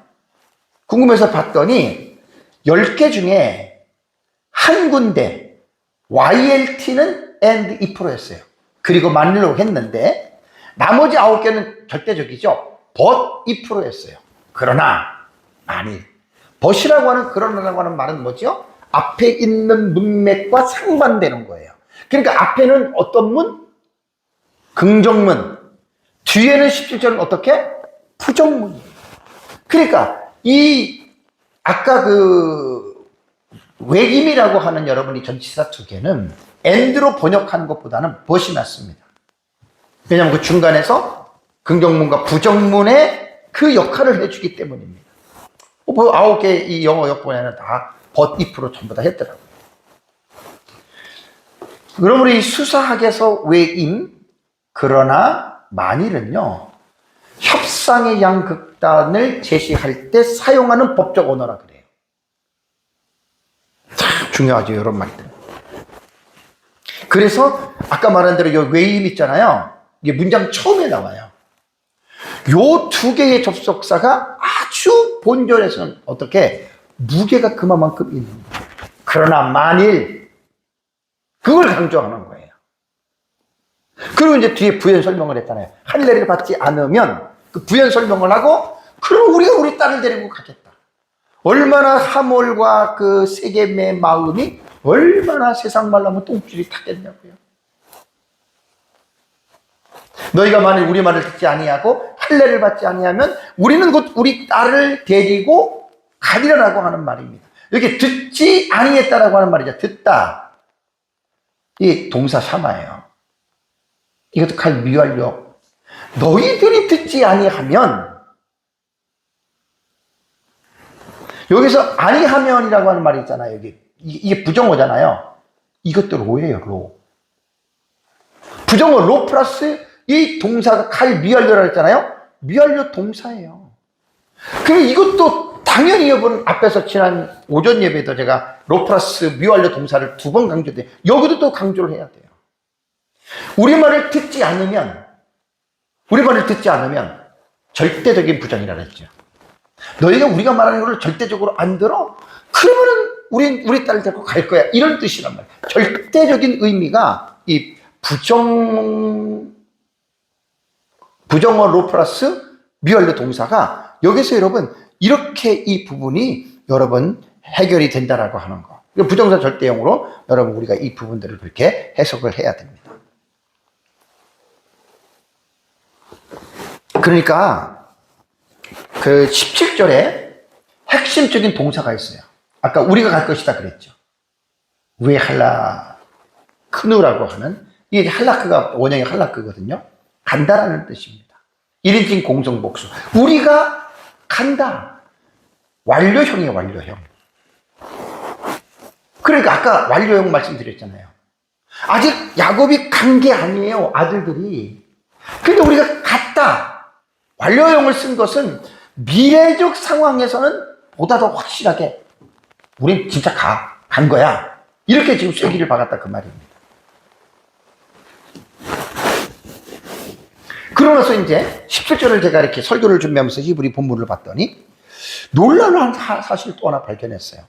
궁금해서 봤더니 10개 중에 한 군데 YLT는 and if로 했어요. 그리고 만일로 했는데 나머지 9개는 절대적이죠. but if로 했어요. 그러나 만일 but이라고 하는 그러나라고 하는 말은 뭐죠? 앞에 있는 문맥과 상반되는 거예요. 그러니까 앞에는 어떤 문? 긍정문. 뒤에는 17절은 어떻게? 부정문이에요. 그러니까 이 아까 그 외김이라고 하는 여러분이 전치사 2개는 and로 번역하는 것보다는 but이 낫습니다. 왜냐하면 그 중간에서 긍정문과 부정문의 그 역할을 해주기 때문입니다. 9개 이 영어 역본에는 다 but if로 전부 다 했더라고요. 그러므로 이 수사학에서 외임, 그러나 만일은요, 협상의 양극단을 제시할 때 사용하는 법적 언어라 그래요. 참 중요하죠, 이런 말들. 그래서 아까 말한 대로 이 외임 있잖아요. 이게 문장 처음에 나와요. 요 2개의 접속사가 아주 본절에서는 어떻게 무게가 그만큼 있는 거예요. 그러나 만일 그걸 강조하는 거예요. 그리고 이제 뒤에 부연 설명을 했잖아요. 할례를 받지 않으면 그 부연 설명을 하고 그럼 우리가 우리 딸을 데리고 가겠다. 얼마나 하몰과 그 세겜의 마음이 얼마나 세상 말라면 똥줄이 타겠냐고요. 너희가 만일 우리 말을 듣지 아니하고 할례를 받지 아니하면 우리는 곧 우리 딸을 데리고 가리라라고 하는 말입니다. 여기 듣지 아니했다라고 하는 말이죠. 듣다. 이 동사 샤마예요. 이것도 칼 미완료. 너희들이 듣지 아니하면, 여기서 아니하면이라고 하는 말이 있잖아요. 여기 이게 부정어잖아요. 이것도 로예요, 로. 부정어 로 플러스 이 동사가 칼 미완료라고 했잖아요. 미완료 동사예요. 그럼 이것도 당연히 여러분 앞에서 지난 오전 예배에도 제가 로 플러스 미완료 동사를 2번 강조돼. 여기도 또 강조를 해야 돼요. 우리말을 듣지 않으면 절대적인 부정이라 했죠. 너희가 우리가 말하는 것을 절대적으로 안 들어? 그러면은 우리 딸을 데리고 갈 거야. 이런 뜻이란 말이에요. 절대적인 의미가 이 부정어 로 플러스 미완료 동사가 여기서 여러분 이렇게 이 부분이 여러분 해결이 된다라고 하는 거. 부정사 절대형으로 여러분 우리가 이 부분들을 그렇게 해석을 해야 됩니다. 그러니까 그 17절에 핵심적인 동사가 있어요. 아까 우리가 갈 것이다 그랬죠. 왜 할라크누라고 하는, 이게 할라크가 원형이 할라크거든요. 간다라는 뜻입니다. 1인칭 공성복수. 우리가 간다. 완료형이에요, 완료형. 그러니까 아까 완료형 말씀드렸잖아요. 아직 야곱이 간 게 아니에요, 아들들이. 근데 우리가 갔다. 완료형을 쓴 것은 미래적 상황에서는 보다 더 확실하게 우린 진짜 간 거야. 이렇게 지금 쐐기를 박았다 그 말입니다. 그러고 나서 이제 17절을 제가 이렇게 설교를 준비하면서 히브리 본문을 봤더니 놀라운 사실 또 하나 발견했어요.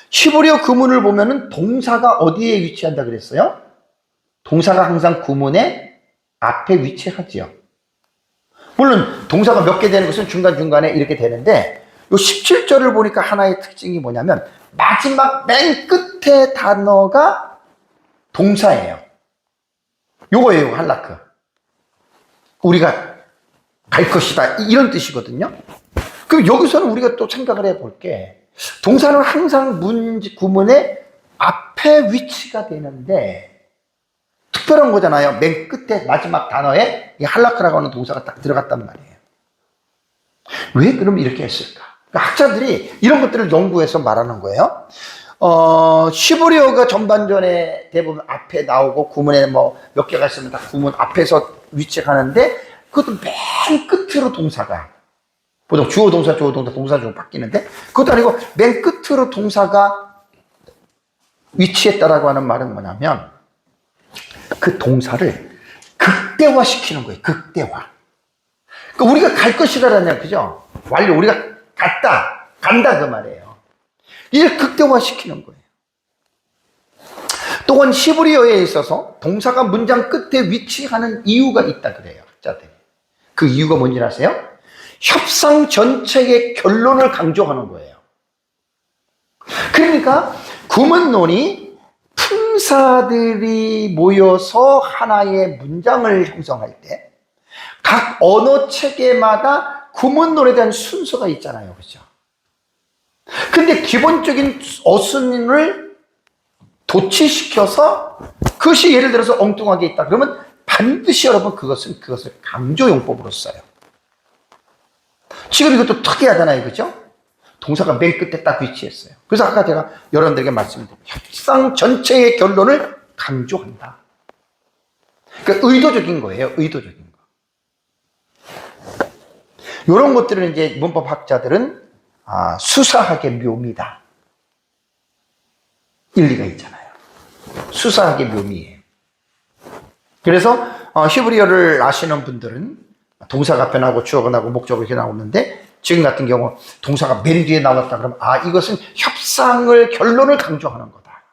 히브리어 구문을 보면은 동사가 어디에 위치한다 그랬어요? 동사가 항상 구문의 앞에 위치하지요. 물론 동사가 몇 개 되는 것은 중간중간에 이렇게 되는데 이 17절을 보니까 하나의 특징이 뭐냐면 마지막 맨 끝에 단어가 동사예요. 요거예요, 할라크. 우리가 갈 것이다 이런 뜻이거든요. 그럼 여기서는 우리가 또 생각을 해볼게. 동사는 항상 구문의 앞에 위치가 되는데 특별한 거잖아요. 맨 끝에 마지막 단어에 이 할라크라고 하는 동사가 딱 들어갔단 말이에요. 왜 그럼 이렇게 했을까? 그러니까 학자들이 이런 것들을 연구해서 말하는 거예요. 히브리어가 전반전에 대부분 앞에 나오고 구문에 뭐 몇 개가 있으면 다 구문 앞에서 위치하는데 그것도 맨 끝으로 동사가 보통 주어 동사 동사 바뀌는데 그것도 아니고 맨 끝으로 동사가 위치했다라고 하는 말은 뭐냐면 그 동사를 극대화시키는 거예요. 극대화. 그러니까 우리가 갈 것이라는 그죠? 완료. 우리가 간다 그 말이에요. 이를 극대화시키는 거예요. 또한 히브리어에 있어서 동사가 문장 끝에 위치하는 이유가 있다 그래요. 학자들이. 그 이유가 뭔지 아세요? 협상 전체의 결론을 강조하는 거예요. 그러니까 구문론이 품사들이 모여서 하나의 문장을 형성할 때 각 언어 체계마다 구문론에 대한 순서가 있잖아요. 그죠? 근데 기본적인 어순을 도치시켜서 그것이 예를 들어서 엉뚱하게 있다. 그러면 반드시 여러분 그것을 강조용법으로 써요. 지금 이것도 특이하잖아요. 그죠? 동사가 맨 끝에 딱 위치했어요. 그래서 아까 제가 여러분들에게 말씀드린 협상 전체의 결론을 강조한다. 그러니까 의도적인 거예요. 의도적인 거. 이런 것들은 이제 문법 학자들은 수사학의 묘미다. 일리가 있잖아요. 수사학의 묘미예요. 그래서 히브리어를 아시는 분들은 동사가 변하고 주어가 나오고 목적어 이렇게 나오는데 지금 같은 경우 동사가 맨 뒤에 나왔다 그러면 이것은 협상을 결론을 강조하는 거다.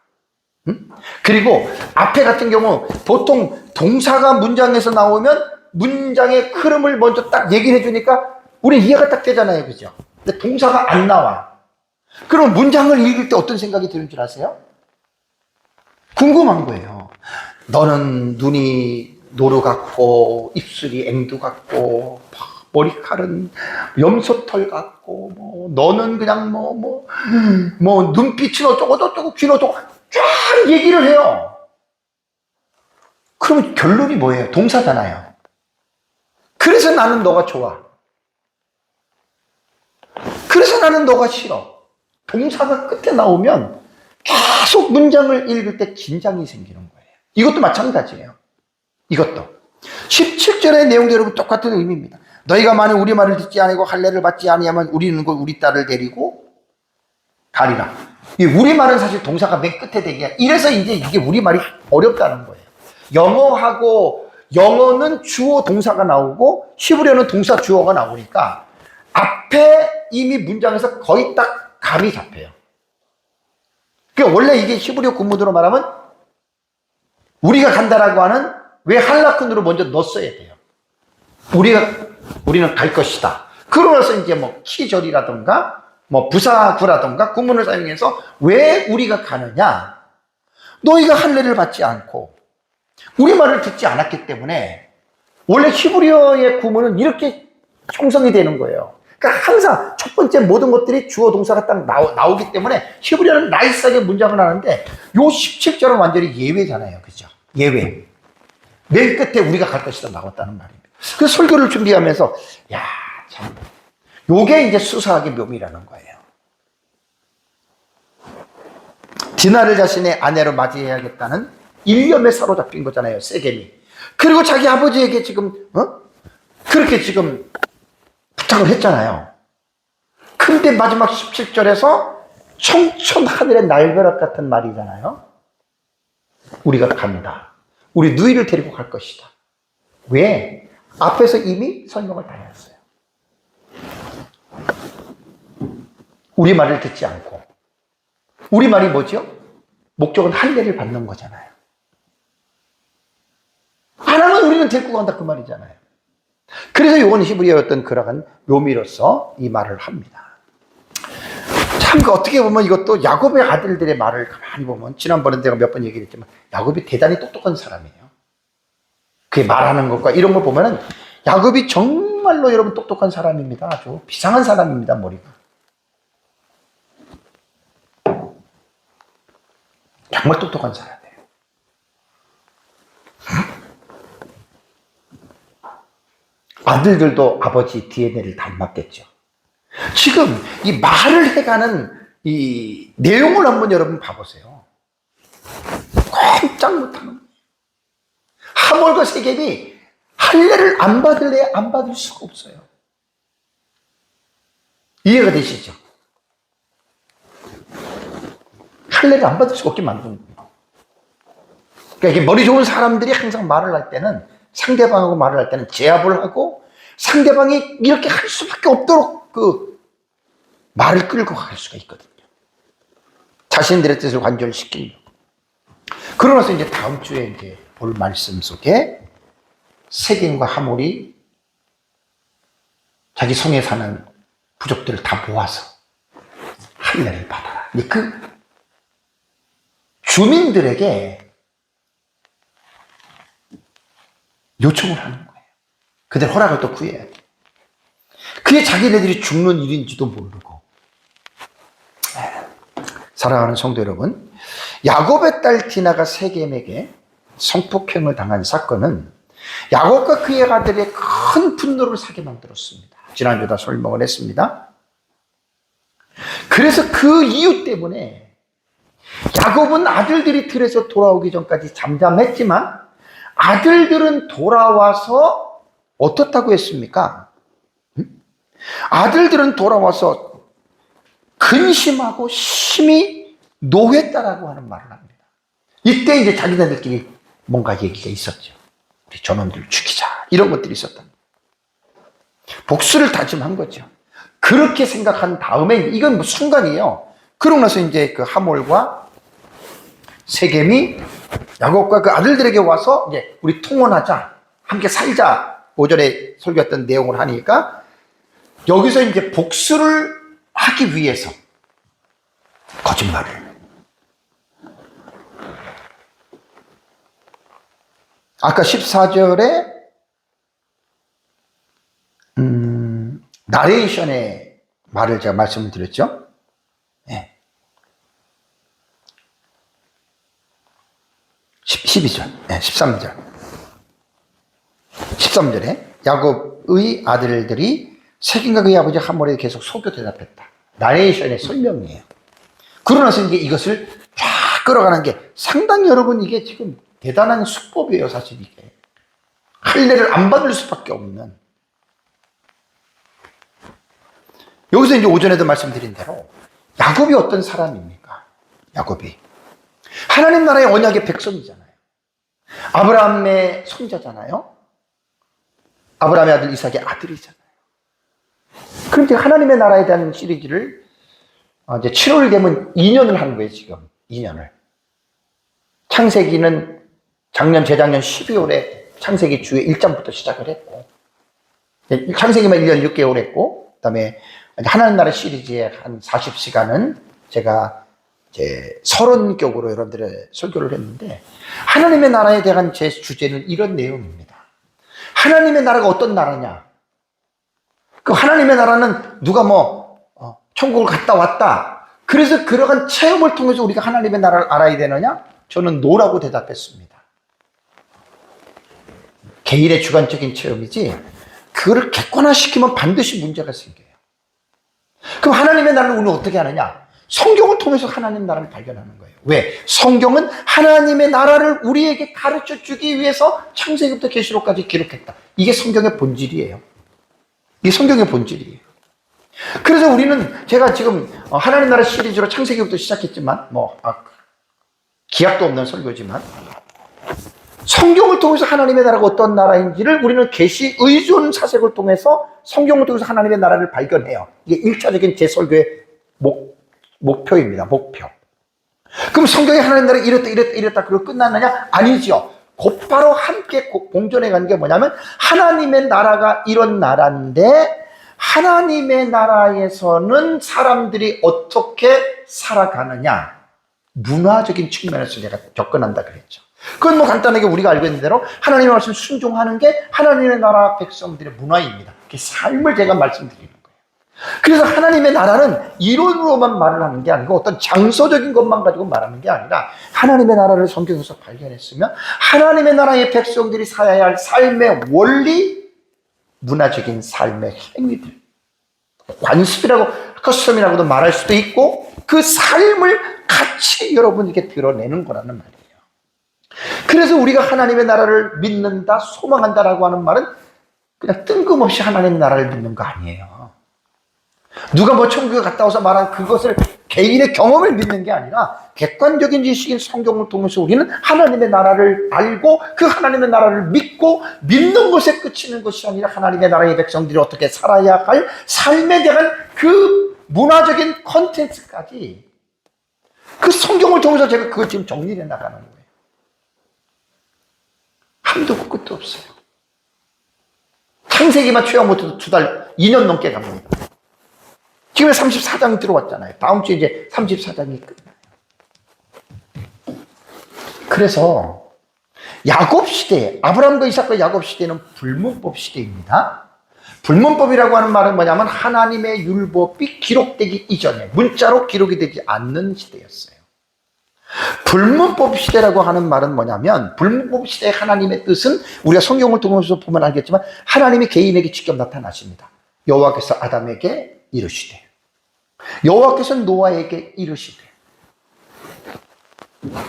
그리고 앞에 같은 경우 보통 동사가 문장에서 나오면 문장의 흐름을 먼저 딱 얘기해 주니까 우리 이해가 딱 되잖아요. 그죠? 근데 동사가 안 나와. 그럼 문장을 읽을 때 어떤 생각이 드는 줄 아세요? 궁금한 거예요. 너는 눈이 노루 같고 입술이 앵두 같고 머리칼은 염소털 같고 너는 그냥 눈빛은 어쩌고 귀는 어쩌고 쫙 얘기를 해요. 그러면 결론이 뭐예요? 동사잖아요. 그래서 나는 너가 좋아. 그래서 나는 너가 싫어. 동사가 끝에 나오면 계속 문장을 읽을 때 긴장이 생기는 거예요. 이것도 마찬가지예요. 이것도 17절의 내용도 여러분 똑같은 의미입니다. 너희가 만일 우리 말을 듣지 아니고 할례를 받지 아니하면 우리는 우리 딸을 데리고 가리라. 이 우리 말은 사실 동사가 맨 끝에 되게 이래서 이제 이게 우리 말이 어렵다는 거예요. 영어는 주어 동사가 나오고 히브리어는 동사 주어가 나오니까 앞에 이미 문장에서 거의 딱 감이 잡혀요. 그러니까 원래 이게 히브리어 구문으로 말하면 우리가 간다라고 하는 왜 할라쿤으로 먼저 넣었어야 돼요. 우리는 갈 것이다. 그러고 나서 이제 키절이라든가 부사구라든가 구문을 사용해서 왜 우리가 가느냐? 너희가 할례를 받지 않고 우리 말을 듣지 않았기 때문에 원래 히브리어의 구문은 이렇게 형성이 되는 거예요. 그러니까 항상 첫 번째 모든 것들이 주어 동사가 딱 나오기 때문에 히브리어는 나이스하게 문장을 하는데 요 17절은 완전히 예외잖아요. 그죠? 예외. 맨 끝에 우리가 갈 것이다 나왔다는 말입니다. 그래서 설교를 준비하면서 참 요게 이제 수사학의 묘미라는 거예요. 디나를 자신의 아내로 맞이해야겠다는 일념에 사로잡힌 거잖아요. 세겜이. 그리고 자기 아버지에게 지금 그렇게 지금 부탁을 했잖아요. 근데 마지막 17절에서 청천 하늘의 날벼락 같은 말이잖아요. 우리가 간다. 우리 누이를 데리고 갈 것이다. 왜? 앞에서 이미 설명을 다 했어요. 우리 말을 듣지 않고. 우리 말이 뭐죠? 목적은 할례를 받는 거잖아요. 안 하면 우리는 데리고 간다 그 말이잖아요. 그래서 이건 히브리어의 어떤 그러한 묘미로서 이 말을 합니다. 참 어떻게 보면 이것도 야곱의 아들들의 말을 가만히 보면 지난번에 내가 몇 번 얘기를 했지만 야곱이 대단히 똑똑한 사람이에요. 그게 말하는 것과 이런 걸 보면은 야곱이 정말로 여러분 똑똑한 사람입니다. 아주 비상한 사람입니다. 머리가. 정말 똑똑한 사람이에요. 아들들도 아버지 DNA를 닮았겠죠. 지금 이 말을 해가는 이 내용을 한번 여러분 봐보세요. 꼼짝 못하는 거예요. 하몰과 세겜이 할례를 안 받을래 안 받을 수가 없어요. 이해가 되시죠? 할례를 안 받을 수가 없게 만드는 거예요. 그러니까 이게 머리 좋은 사람들이 항상 말을 할 때는, 상대방하고 말을 할 때는 제압을 하고 상대방이 이렇게 할 수밖에 없도록 그 말을 끌고 갈 수가 있거든요. 자신들의 뜻을 완전시키려고. 그러면서 이제 다음 주에 이제 볼 말씀 속에 세겜과 하몰이 자기 성에 사는 부족들을 다 모아서 할례를 받아라. 그 주민들에게 요청을 하는 거예요. 그들 허락을 또 구해야 돼. 그게 자기네들이 죽는 일인지도 모르고. 사랑하는 성도 여러분, 야곱의 딸 디나가 세겜에게 성폭행을 당한 사건은 야곱과 그의 아들의 큰 분노를 사게 만들었습니다. 지난주에 다 설명을 했습니다. 그래서 그 이유 때문에 야곱은 아들들이 들에서 돌아오기 전까지 잠잠했지만 아들들은 돌아와서 어떻다고 했습니까? 아들들은 돌아와서 근심하고 심히 노했다라고 하는 말을 합니다. 이때 이제 자기네들끼리 뭔가 얘기가 있었죠. 우리 전원들을 죽이자, 이런 것들이 있었다. 복수를 다짐한 거죠. 그렇게 생각한 다음에, 이건 뭐 순간이에요. 그러고 나서 이제 그 하몰과 세겜이 야곱과 그 아들들에게 와서 이제 우리 통혼하자, 함께 살자, 오전에 설교했던 내용을 하니까 여기서 이제 복수를 하기 위해서 거짓말을. 아까 14절에 나레이션의 말을 제가 말씀을 드렸죠. 네. 12절, 네, 13절. 13절에 야곱의 아들들이 세겜과 그의 아버지 하몰에게 계속 속여 대답했다. 나레이션의 설명이에요. 그러고 나서 이제 이것을 쫙 끌어가는 게 상당히 여러분 이게 지금 대단한 수법이에요, 사실 이게. 할례를 안 받을 수밖에 없는. 여기서 이제 오전에도 말씀드린 대로 야곱이 어떤 사람입니까? 야곱이 하나님 나라의 언약의 백성이잖아요. 아브라함의 손자잖아요. 아브라함의 아들 이삭의 아들이잖아요. 그런데 하나님의 나라에 대한 시리즈를 이제 7월 되면 2년을 하는 거예요, 지금. 2년을. 창세기는 작년, 재작년 12월에 창세기 주에 1장부터 시작을 했고, 창세기만 1년 6개월 했고, 그 다음에 하나님 나라 시리즈의 한 40시간은 제가 이제 서론격으로 여러분들의 설교를 했는데, 하나님의 나라에 대한 제 주제는 이런 내용입니다. 하나님의 나라가 어떤 나라냐? 그 하나님의 나라는 누가 천국을 갔다 왔다. 그래서 그러한 체험을 통해서 우리가 하나님의 나라를 알아야 되느냐? 저는 노라고 대답했습니다. 개인의 주관적인 체험이지, 그거를 객관화시키면 반드시 문제가 생겨요. 그럼 하나님의 나라를 우리는 어떻게 하느냐? 성경을 통해서 하나님의 나라를 발견하는 거예요. 왜? 성경은 하나님의 나라를 우리에게 가르쳐 주기 위해서 창세기부터 계시록까지 기록했다. 이게 성경의 본질이에요. 이게 성경의 본질이에요. 그래서 우리는, 제가 지금 하나님 나라 시리즈로 창세기부터 시작했지만, 기약도 없는 설교지만, 성경을 통해서 하나님의 나라가 어떤 나라인지를 우리는 계시 의존 사색을 통해서 성경을 통해서 하나님의 나라를 발견해요. 이게 1차적인 제 설교의 목표입니다. 목표. 그럼 성경에 하나님의 나라가 이랬다 그러고 끝났느냐? 아니죠. 곧바로 함께 공존해 가는 게 뭐냐면, 하나님의 나라가 이런 나라인데 하나님의 나라에서는 사람들이 어떻게 살아가느냐, 문화적인 측면에서 제가 접근한다 그랬죠. 그건 간단하게 우리가 알고 있는 대로 하나님의 말씀 순종하는 게 하나님의 나라 백성들의 문화입니다. 그 삶을 제가 말씀드리는 거예요. 그래서 하나님의 나라는 이론으로만 말을 하는 게 아니고 어떤 장소적인 것만 가지고 말하는 게 아니라, 하나님의 나라를 성경에서 발견했으면 하나님의 나라의 백성들이 살아야 할 삶의 원리, 문화적인 삶의 행위들, 관습이라고, 커스텀이라고도 말할 수도 있고, 그 삶을 같이 여러분에게 드러내는 거라는 말이에요. 그래서 우리가 하나님의 나라를 믿는다, 소망한다라고 하는 말은 그냥 뜬금없이 하나님의 나라를 믿는 거 아니에요. 누가 천국에 갔다 와서 말한 그것을 개인의 경험을 믿는 게 아니라 객관적인 지식인 성경을 통해서 우리는 하나님의 나라를 알고 그 하나님의 나라를 믿고 믿는 것에 그치는 것이 아니라 하나님의 나라의 백성들이 어떻게 살아야 할 삶에 대한 그 문화적인 콘텐츠까지 그 성경을 통해서 제가 그걸 지금 정리해 나가는 거예요. 한도 끝도 없어요. 창세기만 최하 못해도 2년 넘게 갑니다. 지금 34장 들어왔잖아요. 다음 주에 이제 34장이 끝나요. 그래서 야곱 시대, 아브라함과 이삭과 야곱 시대는 불문법 시대입니다. 불문법이라고 하는 말은 뭐냐면 하나님의 율법이 기록되기 이전에 문자로 기록이 되지 않는 시대였어요. 불문법 시대라고 하는 말은 뭐냐면 불문법 시대의 하나님의 뜻은 우리가 성경을 통해서 보면 알겠지만 하나님이 개인에게 직접 나타나십니다. 여호와께서 아담에게 이르시되 여호와께서 노아에게 이르시되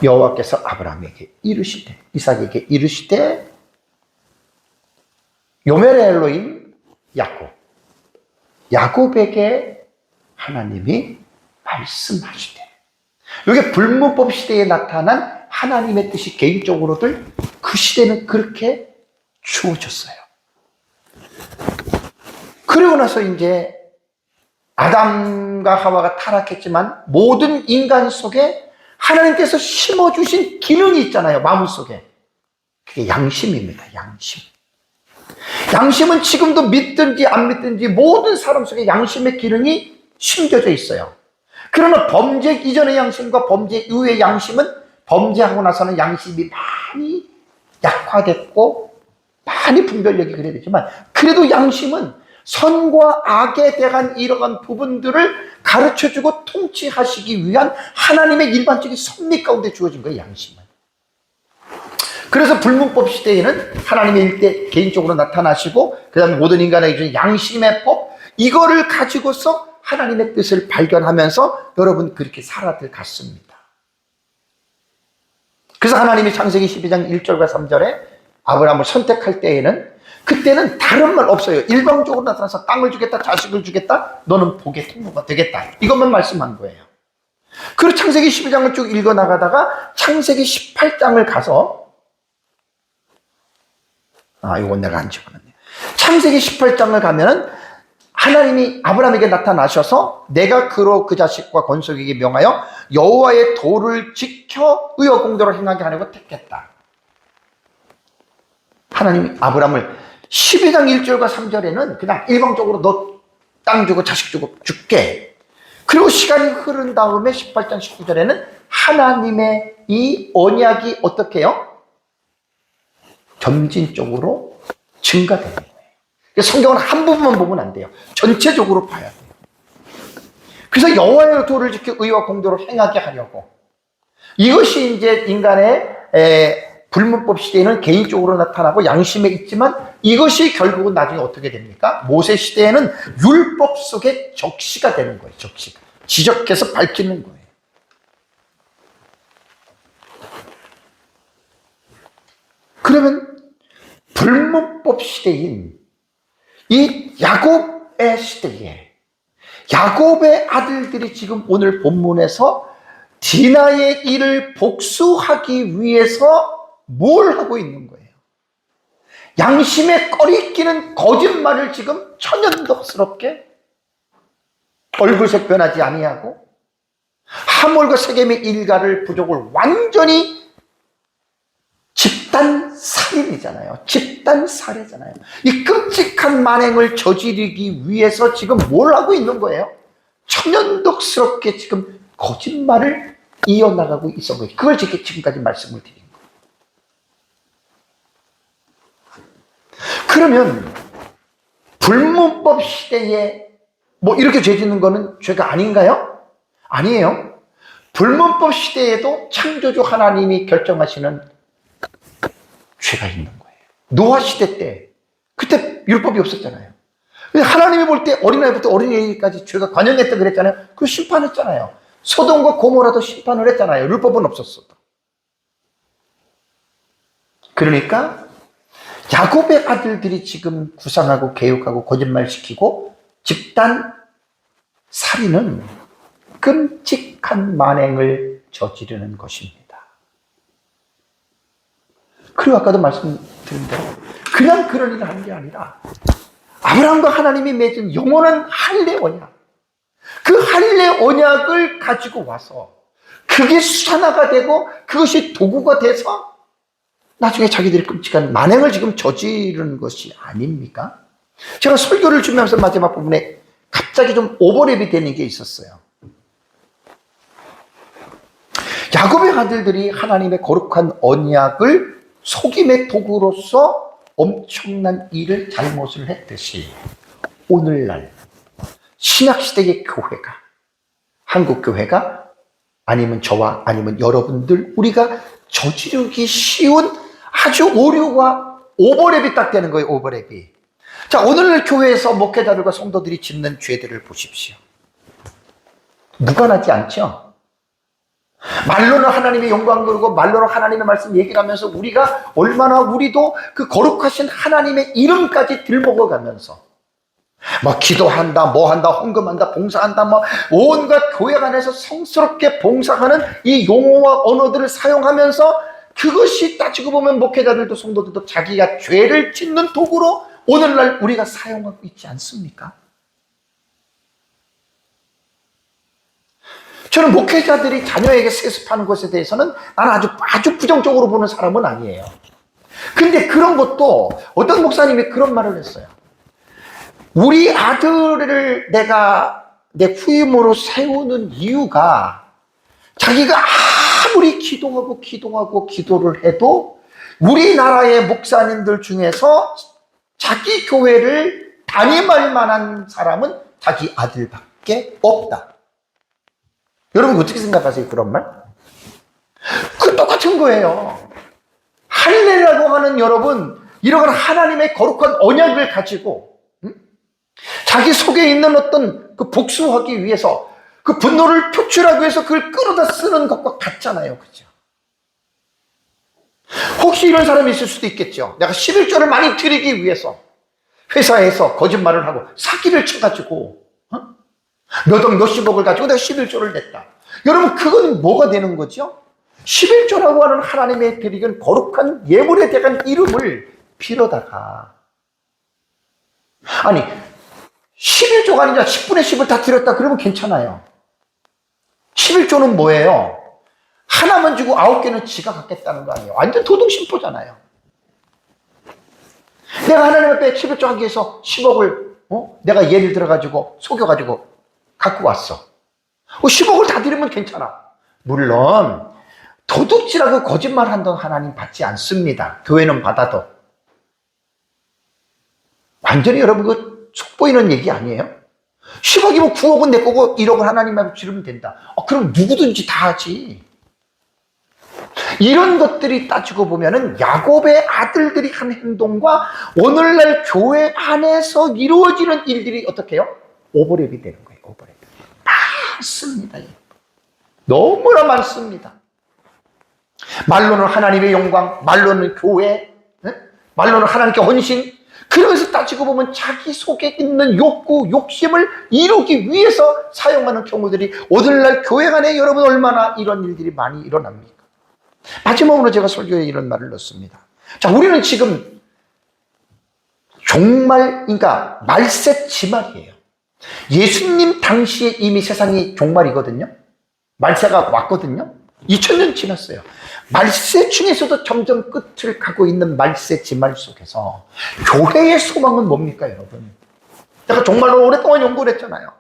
여호와께서 아브라함에게 이르시되 이삭에게 이르시되 요멜 엘로힘 야곱에게 하나님이 말씀하시되 이게 불문법 시대에 나타난 하나님의 뜻이 개인적으로들 그 시대는 그렇게 주어졌어요. 그리고 나서 이제 아담과 하와가 타락했지만 모든 인간 속에 하나님께서 심어주신 기능이 있잖아요. 마음속에. 그게 양심입니다. 양심. 양심은 지금도 믿든지 안 믿든지 모든 사람 속에 양심의 기능이 심겨져 있어요. 그러나 범죄 이전의 양심과 범죄 이후의 양심은 범죄하고 나서는 양심이 많이 약화됐고 많이 분별력이 그래야 되지만 그래도 양심은 선과 악에 대한 이러한 부분들을 가르쳐주고 통치하시기 위한 하나님의 일반적인 섭리 가운데 주어진 거예요. 양심은. 그래서 불문법 시대에는 하나님의 일대 개인적으로 나타나시고 그 다음에 모든 인간에게 주신 양심의 법 이거를 가지고서 하나님의 뜻을 발견하면서 여러분 그렇게 살아들 갔습니다. 그래서 하나님이 창세기 12장 1절과 3절에 아브라함을 선택할 때에는 그때는 다른 말 없어요. 일방적으로 나타나서 땅을 주겠다, 자식을 주겠다, 너는 복의 통로가 되겠다. 이것만 말씀한 거예요. 그리고 창세기 12장을 쭉 읽어나가다가 창세기 18장을 가서 이건 내가 안 집어넣네. 창세기 18장을 가면은 하나님이 아브라함에게 나타나셔서 내가 그로 그 자식과 건속에게 명하여 여호와의 도를 지켜 의와 공도를 행하게 하려고 택했다. 하나님이 아브라함을 12장 1절과 3절에는 그냥 일방적으로 너 땅 주고 자식 주고 줄게. 그리고 시간이 흐른 다음에 18장 19절에는 하나님의 이 언약이 어떻게 해요? 점진적으로 증가되는 거예요. 성경은 한 부분만 보면 안 돼요. 전체적으로 봐야 돼요. 그래서 여호와의 도를 지켜 의와 공도를 행하게 하려고 이것이 이제 인간의 불문법 시대에는 개인적으로 나타나고 양심에 있지만 이것이 결국은 나중에 어떻게 됩니까? 모세 시대에는 율법 속에 적시가 되는 거예요. 적시가. 지적해서 밝히는 거예요. 그러면 불문법 시대인 이 야곱의 시대에 야곱의 아들들이 지금 오늘 본문에서 디나의 일을 복수하기 위해서 뭘 하고 있는 거예요? 양심에 꺼리끼는 거짓말을 지금 천연덕스럽게 얼굴색 변하지 아니하고 하몰과 세겜의 일가를 부족을 완전히 집단살인이잖아요. 집단살해잖아요. 이 끔찍한 만행을 저지르기 위해서 지금 뭘 하고 있는 거예요? 천연덕스럽게 지금 거짓말을 이어나가고 있어 보여요. 그걸 지금까지 말씀을 드린 거예요. 그러면 불문법 시대에 뭐 이렇게 죄 짓는 거는 죄가 아닌가요? 아니에요. 불문법 시대에도 창조주 하나님이 결정하시는 죄가 있는 거예요. 노아 시대 때 그때 율법이 없었잖아요. 하나님이 볼 때 어린아이부터 어린이까지 죄가 관영했다 그랬잖아요. 그 심판했잖아요. 소돔과 고모라도 심판을 했잖아요. 율법은 없었어도. 그러니까 야곱의 아들들이 지금 구상하고 개육하고 거짓말시키고 집단 살인은 끔찍한 만행을 저지르는 것입니다. 그리고 아까도 말씀드린 대로 그냥 그런 일을 하는 게 아니라 아브라함과 하나님이 맺은 영원한 할례 언약, 그 할례 언약을 가지고 와서 그게 수산화가 되고 그것이 도구가 돼서 나중에 자기들이 끔찍한 만행을 지금 저지르는 것이 아닙니까? 제가 설교를 준비하면서 마지막 부분에 갑자기 좀 오버랩이 되는 게 있었어요. 야곱의 아들들이 하나님의 거룩한 언약을 속임의 도구로서 엄청난 일을 잘못을 했듯이 오늘날 신약시대의 교회가, 한국 교회가 아니면 저와 아니면 여러분들 우리가 저지르기 쉬운 아주 오류가 오버랩이 딱 되는 거예요. 오버랩이. 자, 오늘날 교회에서 목회자들과 성도들이 짓는 죄들을 보십시오. 무관하지 않죠? 말로는 하나님의 영광 그리고 말로는 하나님의 말씀 얘기를 하면서 우리가 얼마나 우리도 그 거룩하신 하나님의 이름까지 들먹어가면서 뭐 기도한다, 뭐 한다, 헌금한다, 봉사한다, 뭐 온갖 교회 안에서 성스럽게 봉사하는 이 용어와 언어들을 사용하면서 그것이 따지고 보면 목회자들도 성도들도 자기가 죄를 짓는 도구로 오늘날 우리가 사용하고 있지 않습니까? 저는 목회자들이 자녀에게 세습하는 것에 대해서는 나는 아주 부정적으로 보는 사람은 아니에요. 근데 그런 것도 어떤 목사님이 그런 말을 했어요. 우리 아들을 내가 내 후임으로 세우는 이유가 자기가 아무리 기도를 해도 우리나라의 목사님들 중에서 자기 교회를 담임할 만한 사람은 자기 아들밖에 없다. 여러분 어떻게 생각하세요? 그런 말? 그 똑같은 거예요. 할례라고 하는 여러분, 이런 하나님의 거룩한 언약을 가지고 자기 속에 있는 어떤 그 복수하기 위해서 그 분노를 표출하기 위해서 그걸 끌어다 쓰는 것과 같잖아요. 그죠? 혹시 이런 사람이 있을 수도 있겠죠. 내가 11조를 많이 드리기 위해서 회사에서 거짓말을 하고 사기를 쳐가지고 몇억 몇십억을 가지고 내가 11조를 냈다. 여러분 그건 뭐가 되는 거죠? 11조라고 하는 하나님의 드리는 거룩한 예물에 대한 이름을 빌어다가 아니 11조가 아니라 10분의 10을 다 드렸다 그러면 괜찮아요. 11조는 뭐예요? 하나만 주고 9개는 지가 갖겠다는 거 아니에요. 완전 도둑심보잖아요. 내가 하나님 앞에 11조 하기 위해서 10억을 내가 예를 들어가지고 속여가지고 갖고 왔어. 10억을 다 드리면 괜찮아. 물론 도둑질하고 거짓말 한다는 하나님 받지 않습니다. 교회는 받아도. 완전히 여러분 그 속보이는 얘기 아니에요? 10억이면 9억은 내 거고 1억은 하나님 앞에 지르면 된다. 그럼 누구든지 다 하지. 이런 것들이 따지고 보면은 야곱의 아들들이 한 행동과 오늘날 교회 안에서 이루어지는 일들이 어떻게 해요? 오버랩이 되는 거예요. 오버랩. 많습니다. 너무나 많습니다. 말로는 하나님의 영광, 말로는 교회, 말로는 하나님께 헌신. 그러면서 따지고 보면 자기 속에 있는 욕구, 욕심을 이루기 위해서 사용하는 경우들이 오늘날 교회 안에 여러분 얼마나 이런 일들이 많이 일어납니까? 마지막으로 제가 설교에 이런 말을 넣습니다. 자, 우리는 지금 그러니까 말세지말이에요. 예수님 당시에 이미 세상이 종말이거든요. 말세가 왔거든요. 2000년 지났어요. 말세 중에서도 점점 끝을 가고 있는 말세지말 속에서 교회의 소망은 뭡니까, 여러분? 제가 종말로 오랫동안 연구를 했잖아요.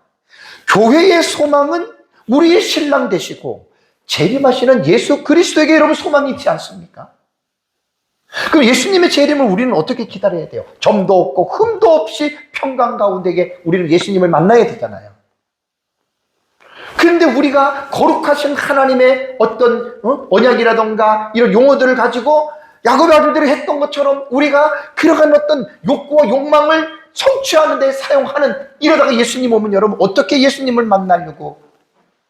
교회의 소망은 우리의 신랑 되시고 재림하시는 예수 그리스도에게 여러분 소망이 있지 않습니까? 그럼 예수님의 재림을 우리는 어떻게 기다려야 돼요? 점도 없고 흠도 없이 평강 가운데에 우리는 예수님을 만나야 되잖아요. 그런데 우리가 거룩하신 하나님의 어떤 언약이라던가 이런 용어들을 가지고 야곱의 아들들이 했던 것처럼 우리가 그러한 어떤 욕구와 욕망을 성취하는 데 사용하는, 이러다가 예수님 오면 여러분 어떻게 예수님을 만나려고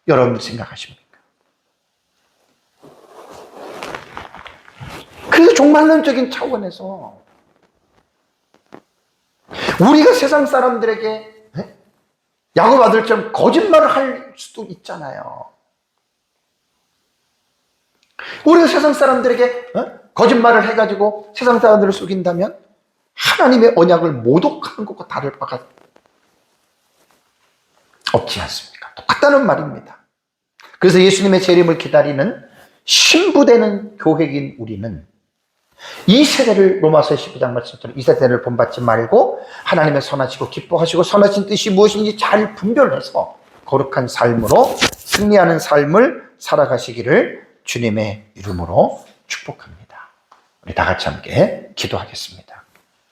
여러분 생각하십니까? 그래서 종말론적인 야곱 아들처럼 거짓말을 할 수도 있잖아요. 우리가 세상 사람들에게 거짓말을 해가지고 세상 사람들을 속인다면 하나님의 언약을 모독하는 것과 다를 바가 없지 않습니까? 똑같다는 말입니다. 그래서 예수님의 재림을 기다리는 신부되는 교회인 우리는 이 세대를, 로마서 12장 말씀처럼 이 세대를 본받지 말고 하나님의 선하시고 기뻐하시고 선하신 뜻이 무엇인지 잘 분별해서 거룩한 삶으로 승리하는 삶을 살아가시기를 주님의 이름으로 축복합니다. 우리 다 같이 함께 기도하겠습니다.